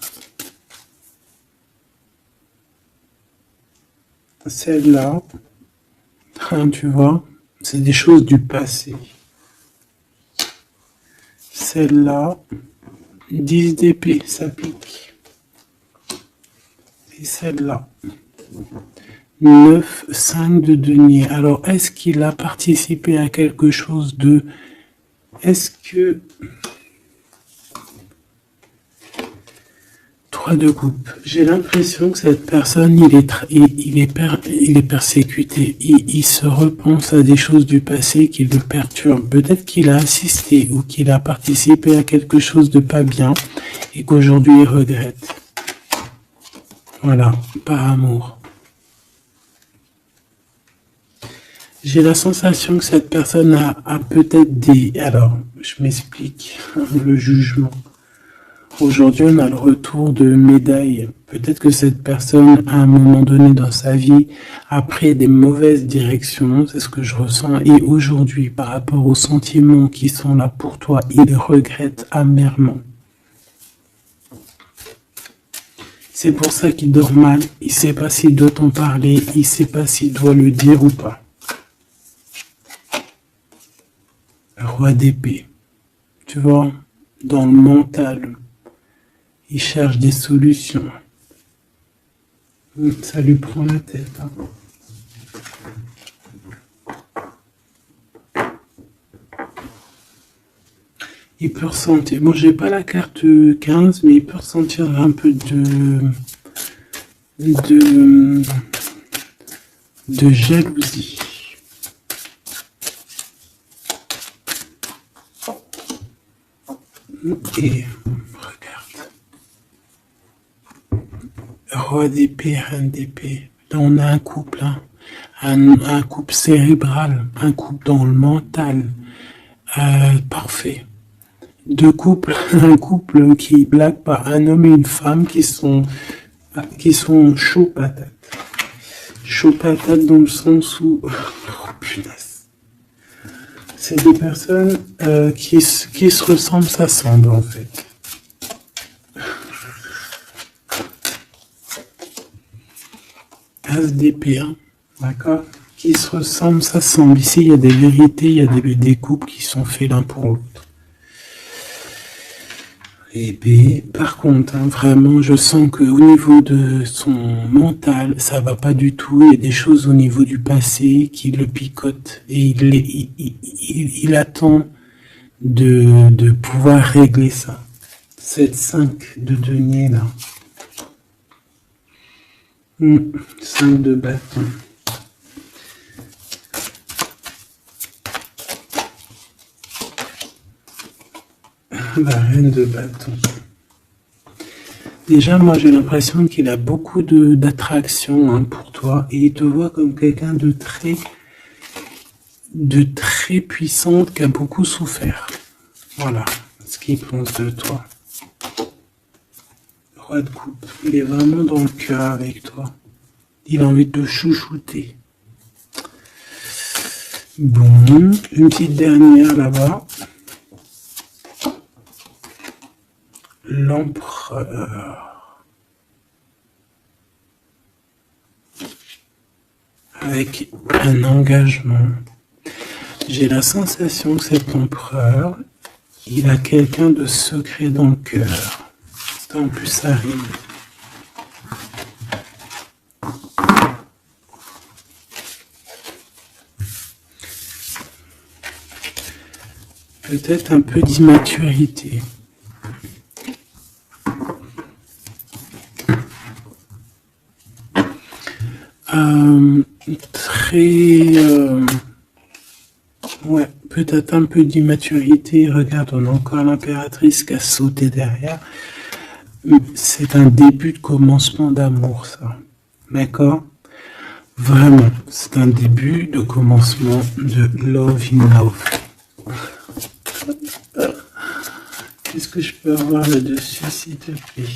Celle-là, hein, tu vois, c'est des choses du passé. Celle-là, 10 d'épée, ça pique. Et celle-là, 9, 5 de denier. Alors, est-ce qu'il a participé à quelque chose de... Est-ce que... 3 de coupe. J'ai l'impression que cette personne, il est persécuté. Il se repense à des choses du passé qui le perturbent. Peut-être qu'il a assisté ou qu'il a participé à quelque chose de pas bien et qu'aujourd'hui il regrette. Voilà, par amour. J'ai la sensation que cette personne a peut-être des... Alors, je m'explique. Le jugement. Aujourd'hui, on a le retour de médailles. Peut-être que cette personne, à un moment donné dans sa vie, a pris des mauvaises directions, c'est ce que je ressens. Et aujourd'hui, par rapport aux sentiments qui sont là pour toi, il regrette amèrement. C'est pour ça qu'il dort mal. Il ne sait pas s'il doit t'en parler. Il ne sait pas s'il doit le dire ou pas. Roi d'épée. Tu vois, dans le mental. Il cherche des solutions. Ça lui prend la tête. Hein. Il peut ressentir... Bon, j'ai pas la carte 15, mais il peut ressentir un peu de jalousie. Et... Roi d'épée, reine d'épée. Là, on a un couple, hein. Un couple cérébral, un couple dans le mental. Parfait. Deux couples, un couple qui blague par un homme et une femme qui sont chauds patates. Chauds patates dans le sens où... Oh, punaise. C'est des personnes qui se ressemblent, s'assemblent en fait. As d'épée, hein, d'accord? Qui se ressemblent, s'assemblent. Ici, il y a des vérités, il y a des couples qui sont faits l'un pour l'autre. Et par contre, hein, vraiment, je sens qu'au niveau de son mental, ça va pas du tout. Il y a des choses au niveau du passé qui le picotent. Et il attend de pouvoir régler ça. Cette 5 de denier, là. 5 de bâton. La reine de bâton. Déjà, moi, j'ai l'impression qu'il a beaucoup d'attraction, hein, pour toi. Et il te voit comme quelqu'un de très puissante qui a beaucoup souffert. Voilà ce qu'il pense de toi. Roi de coupe, il est vraiment dans le cœur avec toi. Il a envie de te chouchouter. Bon, une petite dernière là-bas. L'empereur. Avec un engagement. J'ai la sensation que cet empereur, il a quelqu'un de secret dans le cœur. En plus, ça rime. peut-être un peu d'immaturité. Ouais, peut-être un peu d'immaturité. Regarde, on a encore l'impératrice qui a sauté derrière. C'est un début de commencement d'amour, ça. D'accord? Vraiment, c'est un début de commencement de love in love. Qu'est-ce que je peux avoir là-dessus, s'il te plaît?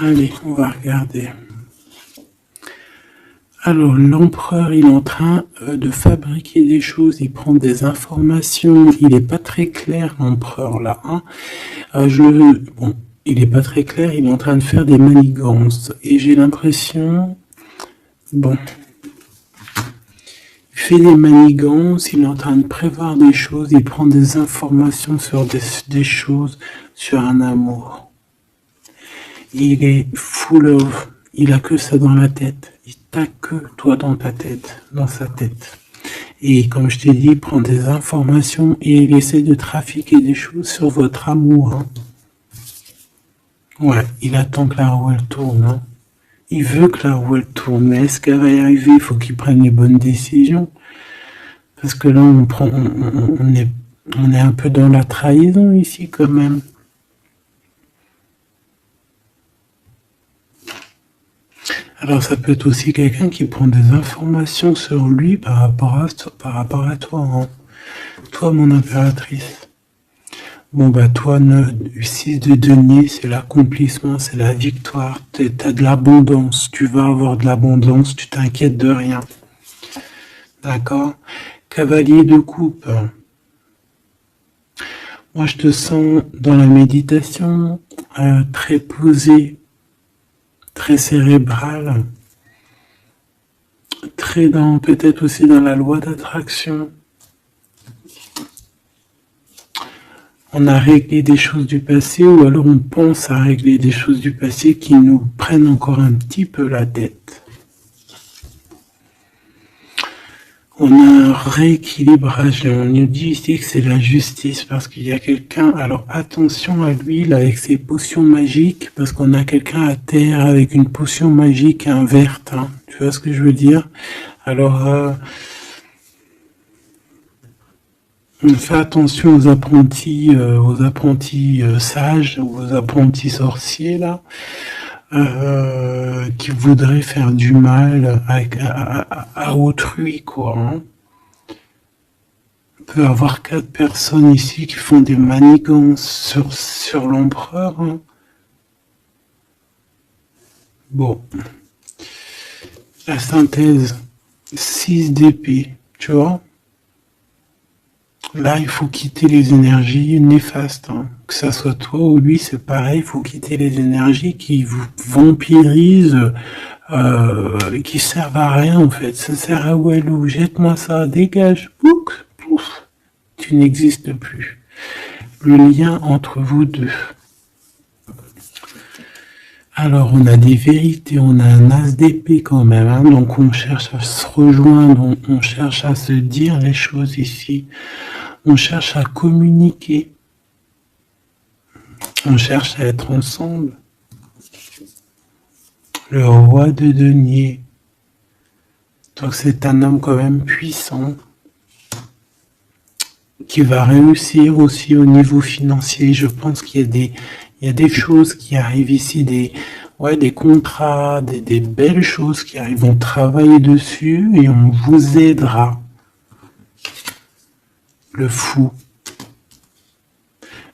Allez, on va regarder. Alors, l'empereur, il est en train de fabriquer des choses, il prend des informations, il n'est pas très clair, l'empereur, là. Hein. Bon, il n'est pas très clair, il est en train de faire des manigances. Et j'ai l'impression... Bon... Il fait des manigances, il est en train de prévoir des choses, il prend des informations sur des choses, sur un amour. Il est full of, il a que ça dans la tête. Il t'a que toi dans ta tête, dans sa tête. Et comme je t'ai dit, il prend des informations et il essaie de trafiquer des choses sur votre amour. Hein. Ouais, il attend que la roue elle tourne. Hein. Il veut que la roue elle tourne, mais est-ce qu'elle va y arriver? Il faut qu'il prenne les bonnes décisions. Parce que là, on est un peu dans la trahison ici quand même. Alors ça peut être aussi quelqu'un qui prend des informations sur lui par rapport à toi, hein. Toi, mon impératrice. Bon bah toi, 6 de denier, c'est l'accomplissement, c'est la victoire, t'as de l'abondance, tu vas avoir de l'abondance, tu t'inquiètes de rien. D'accord? Cavalier de coupe. Moi je te sens dans la méditation, très posé, très cérébral, très dans, peut-être aussi dans la loi d'attraction. On a réglé des choses du passé ou alors on pense à régler des choses du passé qui nous prennent encore un petit peu la tête. On a un rééquilibrage, on nous dit ici que c'est la justice parce qu'il y a quelqu'un, alors attention à lui là avec ses potions magiques parce qu'on a quelqu'un à terre avec une potion magique verte, hein. Tu vois ce que je veux dire? Alors fais attention aux apprentis sages, aux apprentis sorciers là, qui voudraient faire du mal à autrui, quoi. Hein. On peut avoir 4 personnes ici qui font des manigances sur l'empereur. Hein. Bon. La synthèse, 6 d'épée, tu vois. Là, il faut quitter les énergies néfastes. Hein. Que ça soit toi ou lui, c'est pareil. Il faut quitter les énergies qui vous vampirisent, qui servent à rien en fait. Ça sert à Walou. Jette-moi ça, dégage. Pouf, pouf. Tu n'existes plus. Le lien entre vous deux. Alors, on a des vérités, on a un as d'épée quand même. Hein. Donc, on cherche à se rejoindre, on cherche à se dire les choses ici. On cherche à communiquer. On cherche à être ensemble. Le roi de denier. Donc c'est un homme quand même puissant qui va réussir aussi au niveau financier. Je pense qu'il y a il y a des choses qui arrivent ici, des contrats, des belles choses qui arrivent. On travaille dessus et on vous aidera. Le fou.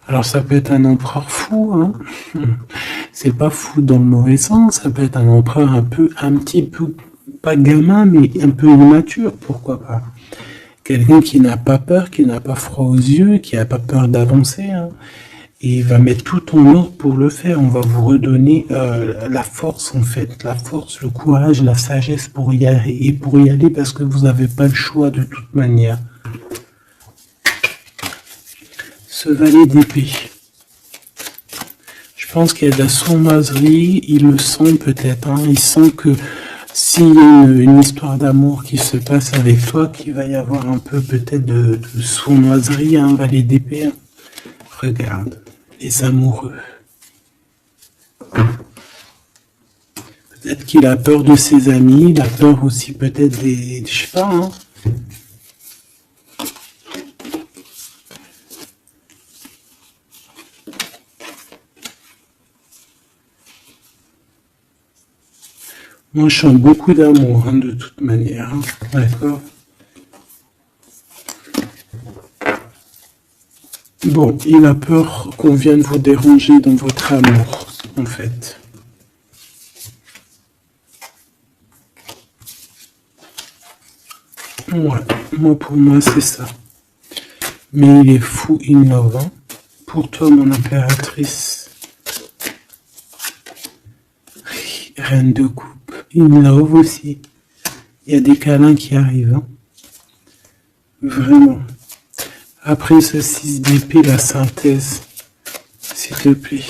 Alors ça peut être un empereur fou, hein. C'est pas fou dans le mauvais sens, ça peut être un empereur un petit peu, pas gamin, mais un peu immature, pourquoi pas. Quelqu'un qui n'a pas peur, qui n'a pas froid aux yeux, qui n'a pas peur d'avancer, hein. Et il va mettre tout en ordre pour le faire. On va vous redonner la force en fait, la force, le courage, la sagesse pour y aller. Et pour y aller parce que vous n'avez pas le choix de toute manière. Ce valet d'épée. Je pense qu'il y a de la sournoiserie, il le sent peut-être, hein. Il sent que s'il y a une histoire d'amour qui se passe avec toi, qu'il va y avoir un peu peut-être de sournoiserie, un valet d'épée. Hein. Regarde, les amoureux. Peut-être qu'il a peur de ses amis, il a peur aussi peut-être je sais pas, hein. Moi, je sens beaucoup d'amour, hein, de toute manière. Hein. D'accord. Bon, il a peur qu'on vienne vous déranger dans votre amour, en fait. Ouais, moi, pour moi, c'est ça. Mais il est fou, innovant. Pour toi, mon impératrice, reine de coupe, innove aussi. Il y a des câlins qui arrivent. Hein. Vraiment. Après ce 6 d'épée, la synthèse, s'il te plaît.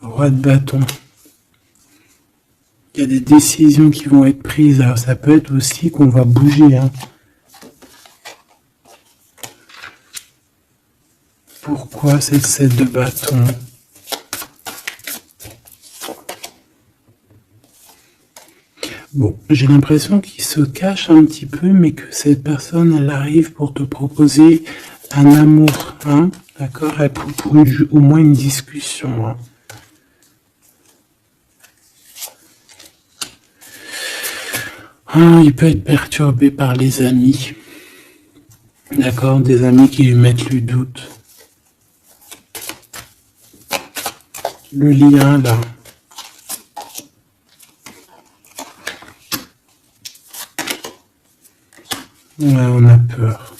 Roi de bâton. Il y a des décisions qui vont être prises. Alors ça peut être aussi qu'on va bouger. Hein. Pourquoi c'est le 7 de bâton? Bon, j'ai l'impression qu'il se cache un petit peu, mais que cette personne, elle arrive pour te proposer un amour, hein, d'accord, pour au moins une discussion. Hein. Ah, il peut être perturbé par les amis, d'accord, des amis qui lui mettent le doute. Le lien, là. Ouais, on a peur.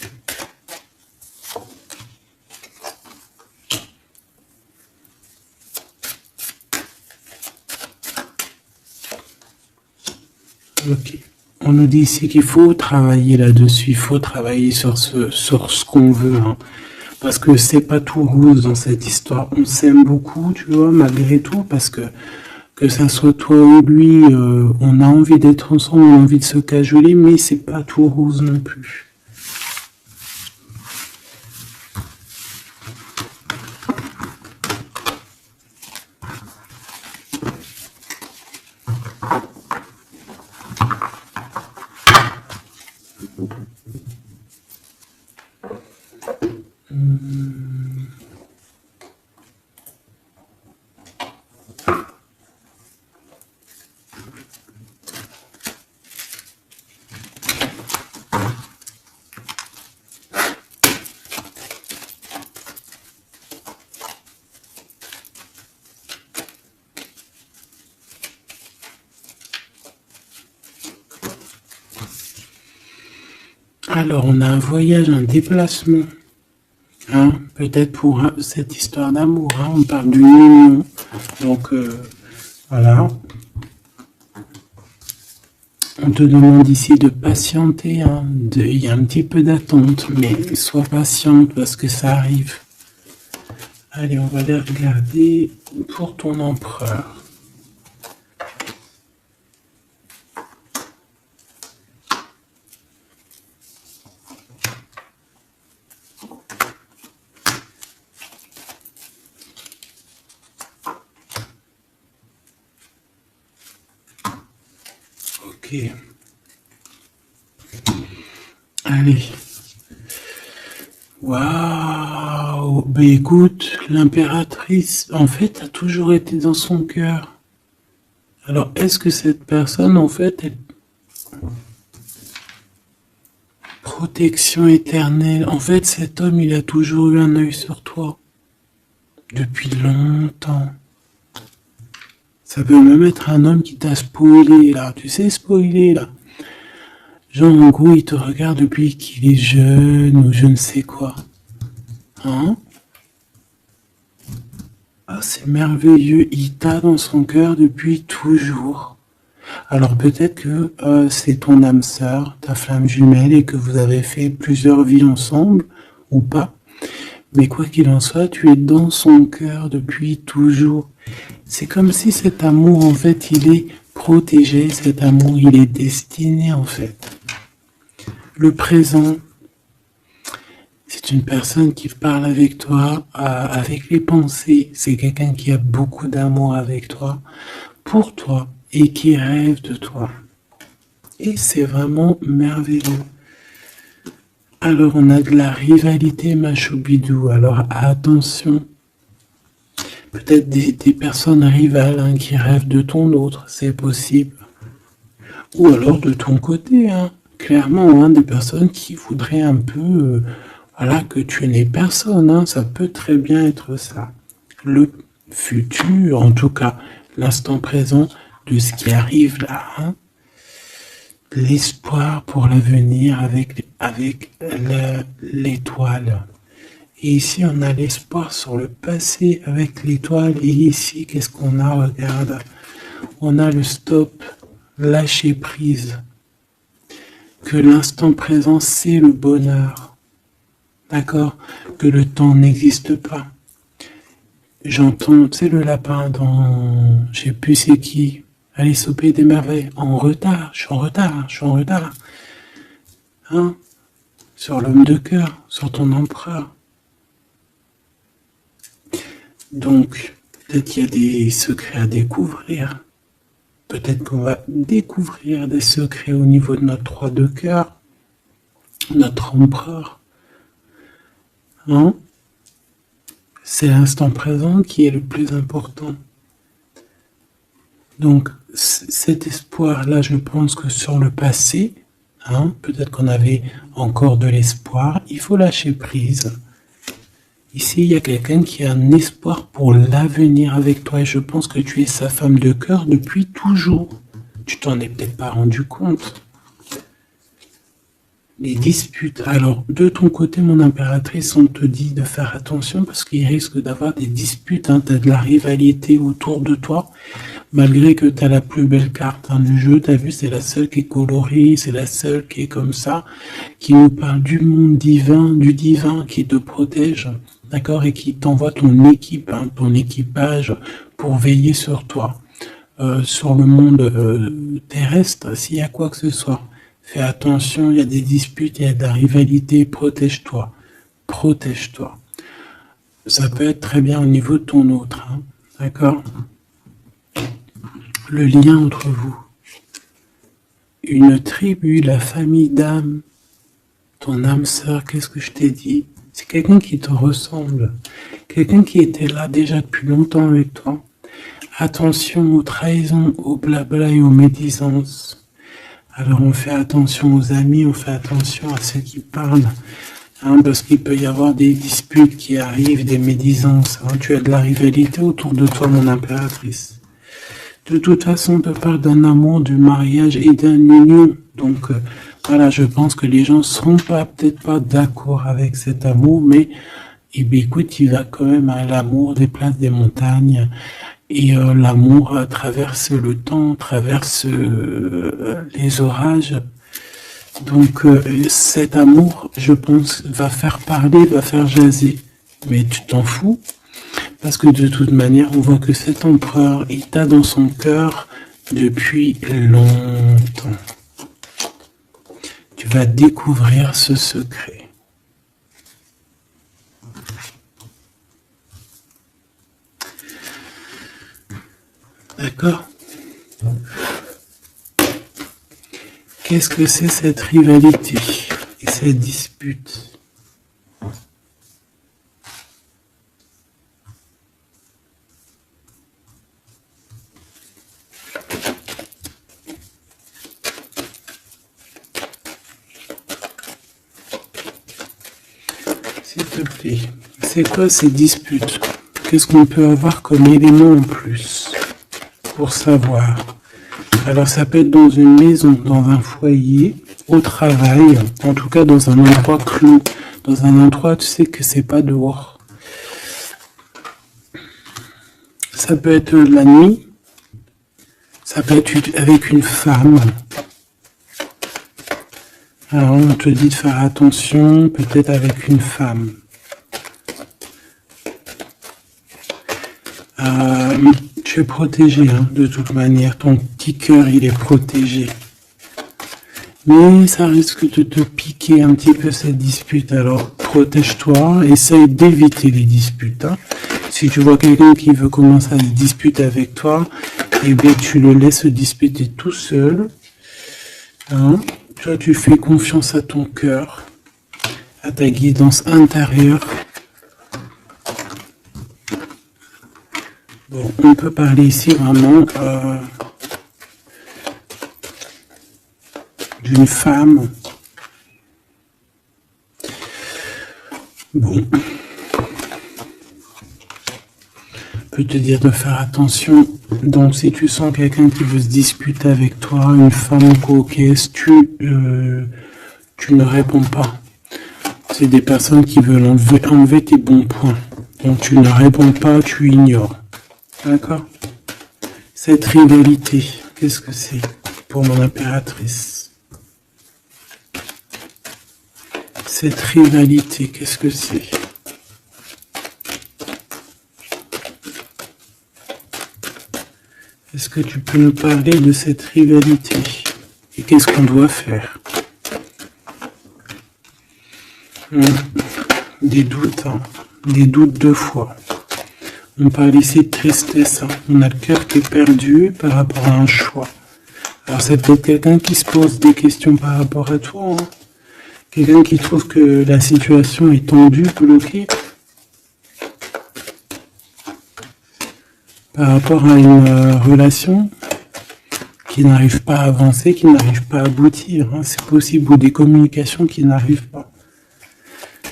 Ok. On nous dit ici qu'il faut travailler là-dessus, il faut travailler sur ce qu'on veut, hein. Parce que c'est pas tout rose dans cette histoire. On s'aime beaucoup, tu vois, malgré tout, parce que ça soit toi ou lui, on a envie d'être ensemble, on a envie de se cajoler, mais c'est pas tout rose non plus. Alors, on a un voyage, un déplacement. Hein, peut-être pour cette histoire d'amour. Hein, on parle d'une union. Donc, voilà. On te demande ici de patienter. Hein, il y a un petit peu d'attente, mais sois patiente parce que ça arrive. Allez, on va aller regarder pour ton empereur. Ok. Allez. Waouh. Ben écoute, l'impératrice, en fait, a toujours été dans son cœur. Alors, est-ce que cette personne, en fait, est protection éternelle? En fait, cet homme, il a toujours eu un œil sur toi. Depuis longtemps. Ça peut même être un homme qui t'a spoilé, là. Tu sais, spoiler, là. Genre, en gros, il te regarde depuis qu'il est jeune ou je ne sais quoi. Hein? Ah, c'est merveilleux. Il t'a dans son cœur depuis toujours. Alors peut-être que c'est ton âme sœur, ta flamme jumelle, et que vous avez fait plusieurs vies ensemble, ou pas. Mais quoi qu'il en soit, tu es dans son cœur depuis toujours. C'est comme si cet amour, en fait, il est protégé, cet amour, il est destiné, en fait. Le présent, c'est une personne qui parle avec toi, avec les pensées. C'est quelqu'un qui a beaucoup d'amour avec toi, pour toi, et qui rêve de toi. Et c'est vraiment merveilleux. Alors on a de la rivalité machoubidou. Alors attention. Peut-être des personnes rivales hein, qui rêvent de ton autre, c'est possible. Ou alors de ton côté, hein. Clairement, hein, des personnes qui voudraient un peu voilà, que tu n'aies personne. Hein. Ça peut très bien être ça. Le futur, en tout cas, l'instant présent de ce qui arrive là. Hein. L'espoir pour l'avenir avec l'étoile. Et ici, on a l'espoir sur le passé avec l'étoile. Et ici, qu'est-ce qu'on a? Regarde. On a le stop, lâcher prise. Que l'instant présent, c'est le bonheur. D'accord? Que le temps n'existe pas. J'entends, tu sais, le lapin dans... Je sais plus c'est qui. Alice au Pays des Merveilles. En retard, je suis en retard, je suis en retard. Hein? Sur l'homme de cœur, sur ton empereur. Donc, peut-être qu'il y a des secrets à découvrir. Peut-être qu'on va découvrir des secrets au niveau de notre roi de cœur, notre empereur. Hein? C'est l'instant présent qui est le plus important. Donc, cet espoir-là, je pense que sur le passé, hein, peut-être qu'on avait encore de l'espoir, il faut lâcher prise. Ici, il y a quelqu'un qui a un espoir pour l'avenir avec toi et je pense que tu es sa femme de cœur depuis toujours. Tu t'en es peut-être pas rendu compte. Les disputes. Alors, de ton côté, mon impératrice, on te dit de faire attention parce qu'il risque d'avoir des disputes. Hein. Tu as de la rivalité autour de toi, malgré que tu as la plus belle carte hein, du jeu. Tu as vu, c'est la seule qui est colorée, c'est la seule qui est comme ça, qui nous parle du monde divin, du divin qui te protège, d'accord, et qui t'envoie ton équipe, hein, ton équipage pour veiller sur toi, sur le monde terrestre, s'il y a quoi que ce soit. Fais attention, il y a des disputes, il y a de la rivalité, protège-toi. Protège-toi. Ça peut être très bien au niveau de ton autre, hein, d'accord? Le lien entre vous. Une tribu, la famille d'âme, ton âme sœur, qu'est-ce que je t'ai dit? C'est quelqu'un qui te ressemble. Quelqu'un qui était là déjà depuis longtemps avec toi. Attention aux trahisons, aux blabla et aux médisances. Alors on fait attention aux amis, on fait attention à ceux qui parlent, hein, parce qu'il peut y avoir des disputes qui arrivent, des médisances. Hein. Tu as de la rivalité autour de toi, mon impératrice. De toute façon, on te parle d'un amour, du mariage et d'un union. Donc voilà, je pense que les gens seront peut-être pas d'accord avec cet amour, mais eh bien, écoute, il va quand même à l'amour des places des montagnes. Et l'amour traverse le temps, traverse les orages. Donc cet amour, je pense, va faire parler, va faire jaser. Mais tu t'en fous, parce que de toute manière, on voit que cet empereur, il t'a dans son cœur depuis longtemps. Tu vas découvrir ce secret. D'accord? Qu'est-ce que c'est cette rivalité et cette dispute? S'il te plaît, c'est quoi ces disputes? Qu'est-ce qu'on peut avoir comme élément en plus pour savoir? Alors ça peut être dans une maison, dans un foyer, au travail, en tout cas dans un endroit clos, dans un endroit tu sais que c'est pas dehors. Ça peut être la nuit, ça peut être avec une femme. Alors on te dit de faire attention, peut-être avec une femme. Tu es protégé, hein, de toute manière, ton petit cœur il est protégé. Mais ça risque de te piquer un petit peu cette dispute, alors protège-toi, essaye d'éviter les disputes. Hein. Si tu vois quelqu'un qui veut commencer à se disputer avec toi, eh bien tu le laisses se disputer tout seul. Hein. Toi tu fais confiance à ton cœur, à ta guidance intérieure. Bon, on peut parler ici vraiment d'une femme. Bon. Je peux te dire de faire attention. Donc, si tu sens quelqu'un qui veut se disputer avec toi, une femme coquette, tu ne réponds pas. C'est des personnes qui veulent enlever tes bons points. Donc, tu ne réponds pas, tu ignores. D'accord? Cette rivalité, qu'est-ce que c'est pour mon impératrice? Cette rivalité, qu'est-ce que c'est? Est-ce que tu peux nous parler de cette rivalité? Et qu'est-ce qu'on doit faire? Des doutes, hein. Des doutes deux fois. On parle ici de tristesse, hein. On a le cœur qui est perdu par rapport à un choix. Alors c'est peut-être quelqu'un qui se pose des questions par rapport à toi, hein. Quelqu'un qui trouve que la situation est tendue, bloquée, par rapport à une relation qui n'arrive pas à avancer, qui n'arrive pas à aboutir, hein. C'est possible, ou des communications qui n'arrivent pas.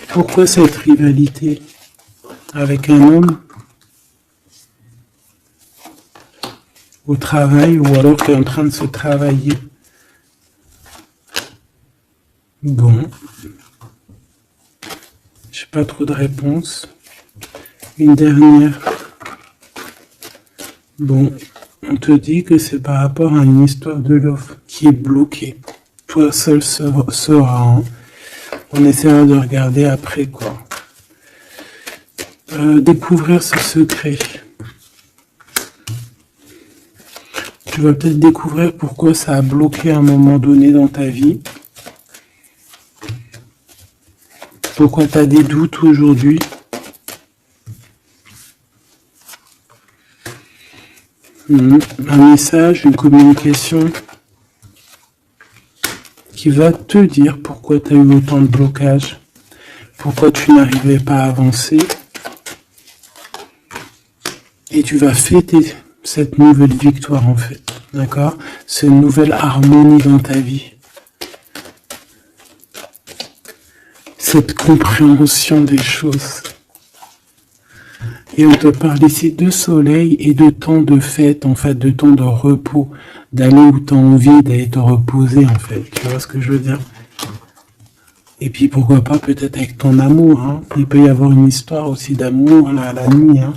Pourquoi cette rivalité avec un homme au travail, ou alors tu es en train de se travailler? Bon, j'ai pas trop de réponses. Une dernière. Bon, on te dit que c'est par rapport à une histoire de love qui est bloquée. Toi seul sauras. Hein. On essaiera de regarder après quoi. Découvrir ce secret. Tu vas peut-être découvrir pourquoi ça a bloqué à un moment donné dans ta vie. Pourquoi tu as des doutes aujourd'hui? Un message, une communication qui va te dire pourquoi tu as eu autant de blocages, pourquoi tu n'arrivais pas à avancer. Et tu vas fêter cette nouvelle victoire en fait, d'accord? Cette nouvelle harmonie dans ta vie. Cette compréhension des choses. Et on te parle ici de soleil et de temps de fête, en fait, de temps de repos, d'aller où tu as envie d'aller te reposer, en fait. Tu vois ce que je veux dire? Et puis pourquoi pas peut-être avec ton amour, hein. Il peut y avoir une histoire aussi d'amour là, la nuit, hein.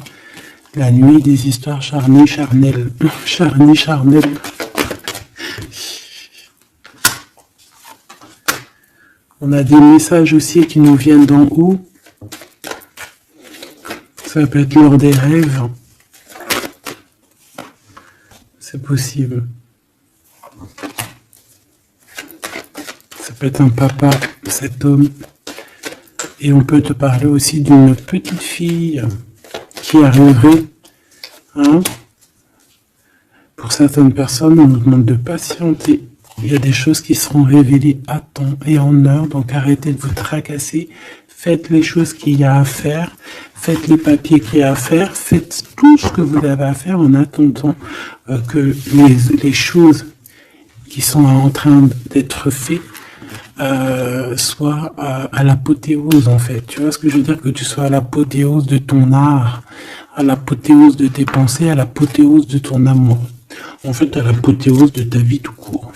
La nuit, des histoires charnées, charnelles. Charnées, charnelles. On a des messages aussi qui nous viennent d'en haut. Ça peut être lors des rêves. C'est possible. Ça peut être un papa, cet homme. Et on peut te parler aussi d'une petite fille qui arriverait. Hein. Pour certaines personnes, on nous demande de patienter. Il y a des choses qui seront révélées à temps et en heure, donc arrêtez de vous tracasser. Faites les choses qu'il y a à faire, faites les papiers qu'il y a à faire, faites tout ce que vous avez à faire en attendant que les choses qui sont en train d'être faites soient à l'apothéose en fait. Tu vois ce que je veux dire? Que tu sois à l'apothéose de ton art, à l'apothéose de tes pensées, à l'apothéose de ton amour. En fait, à l'apothéose de ta vie tout court.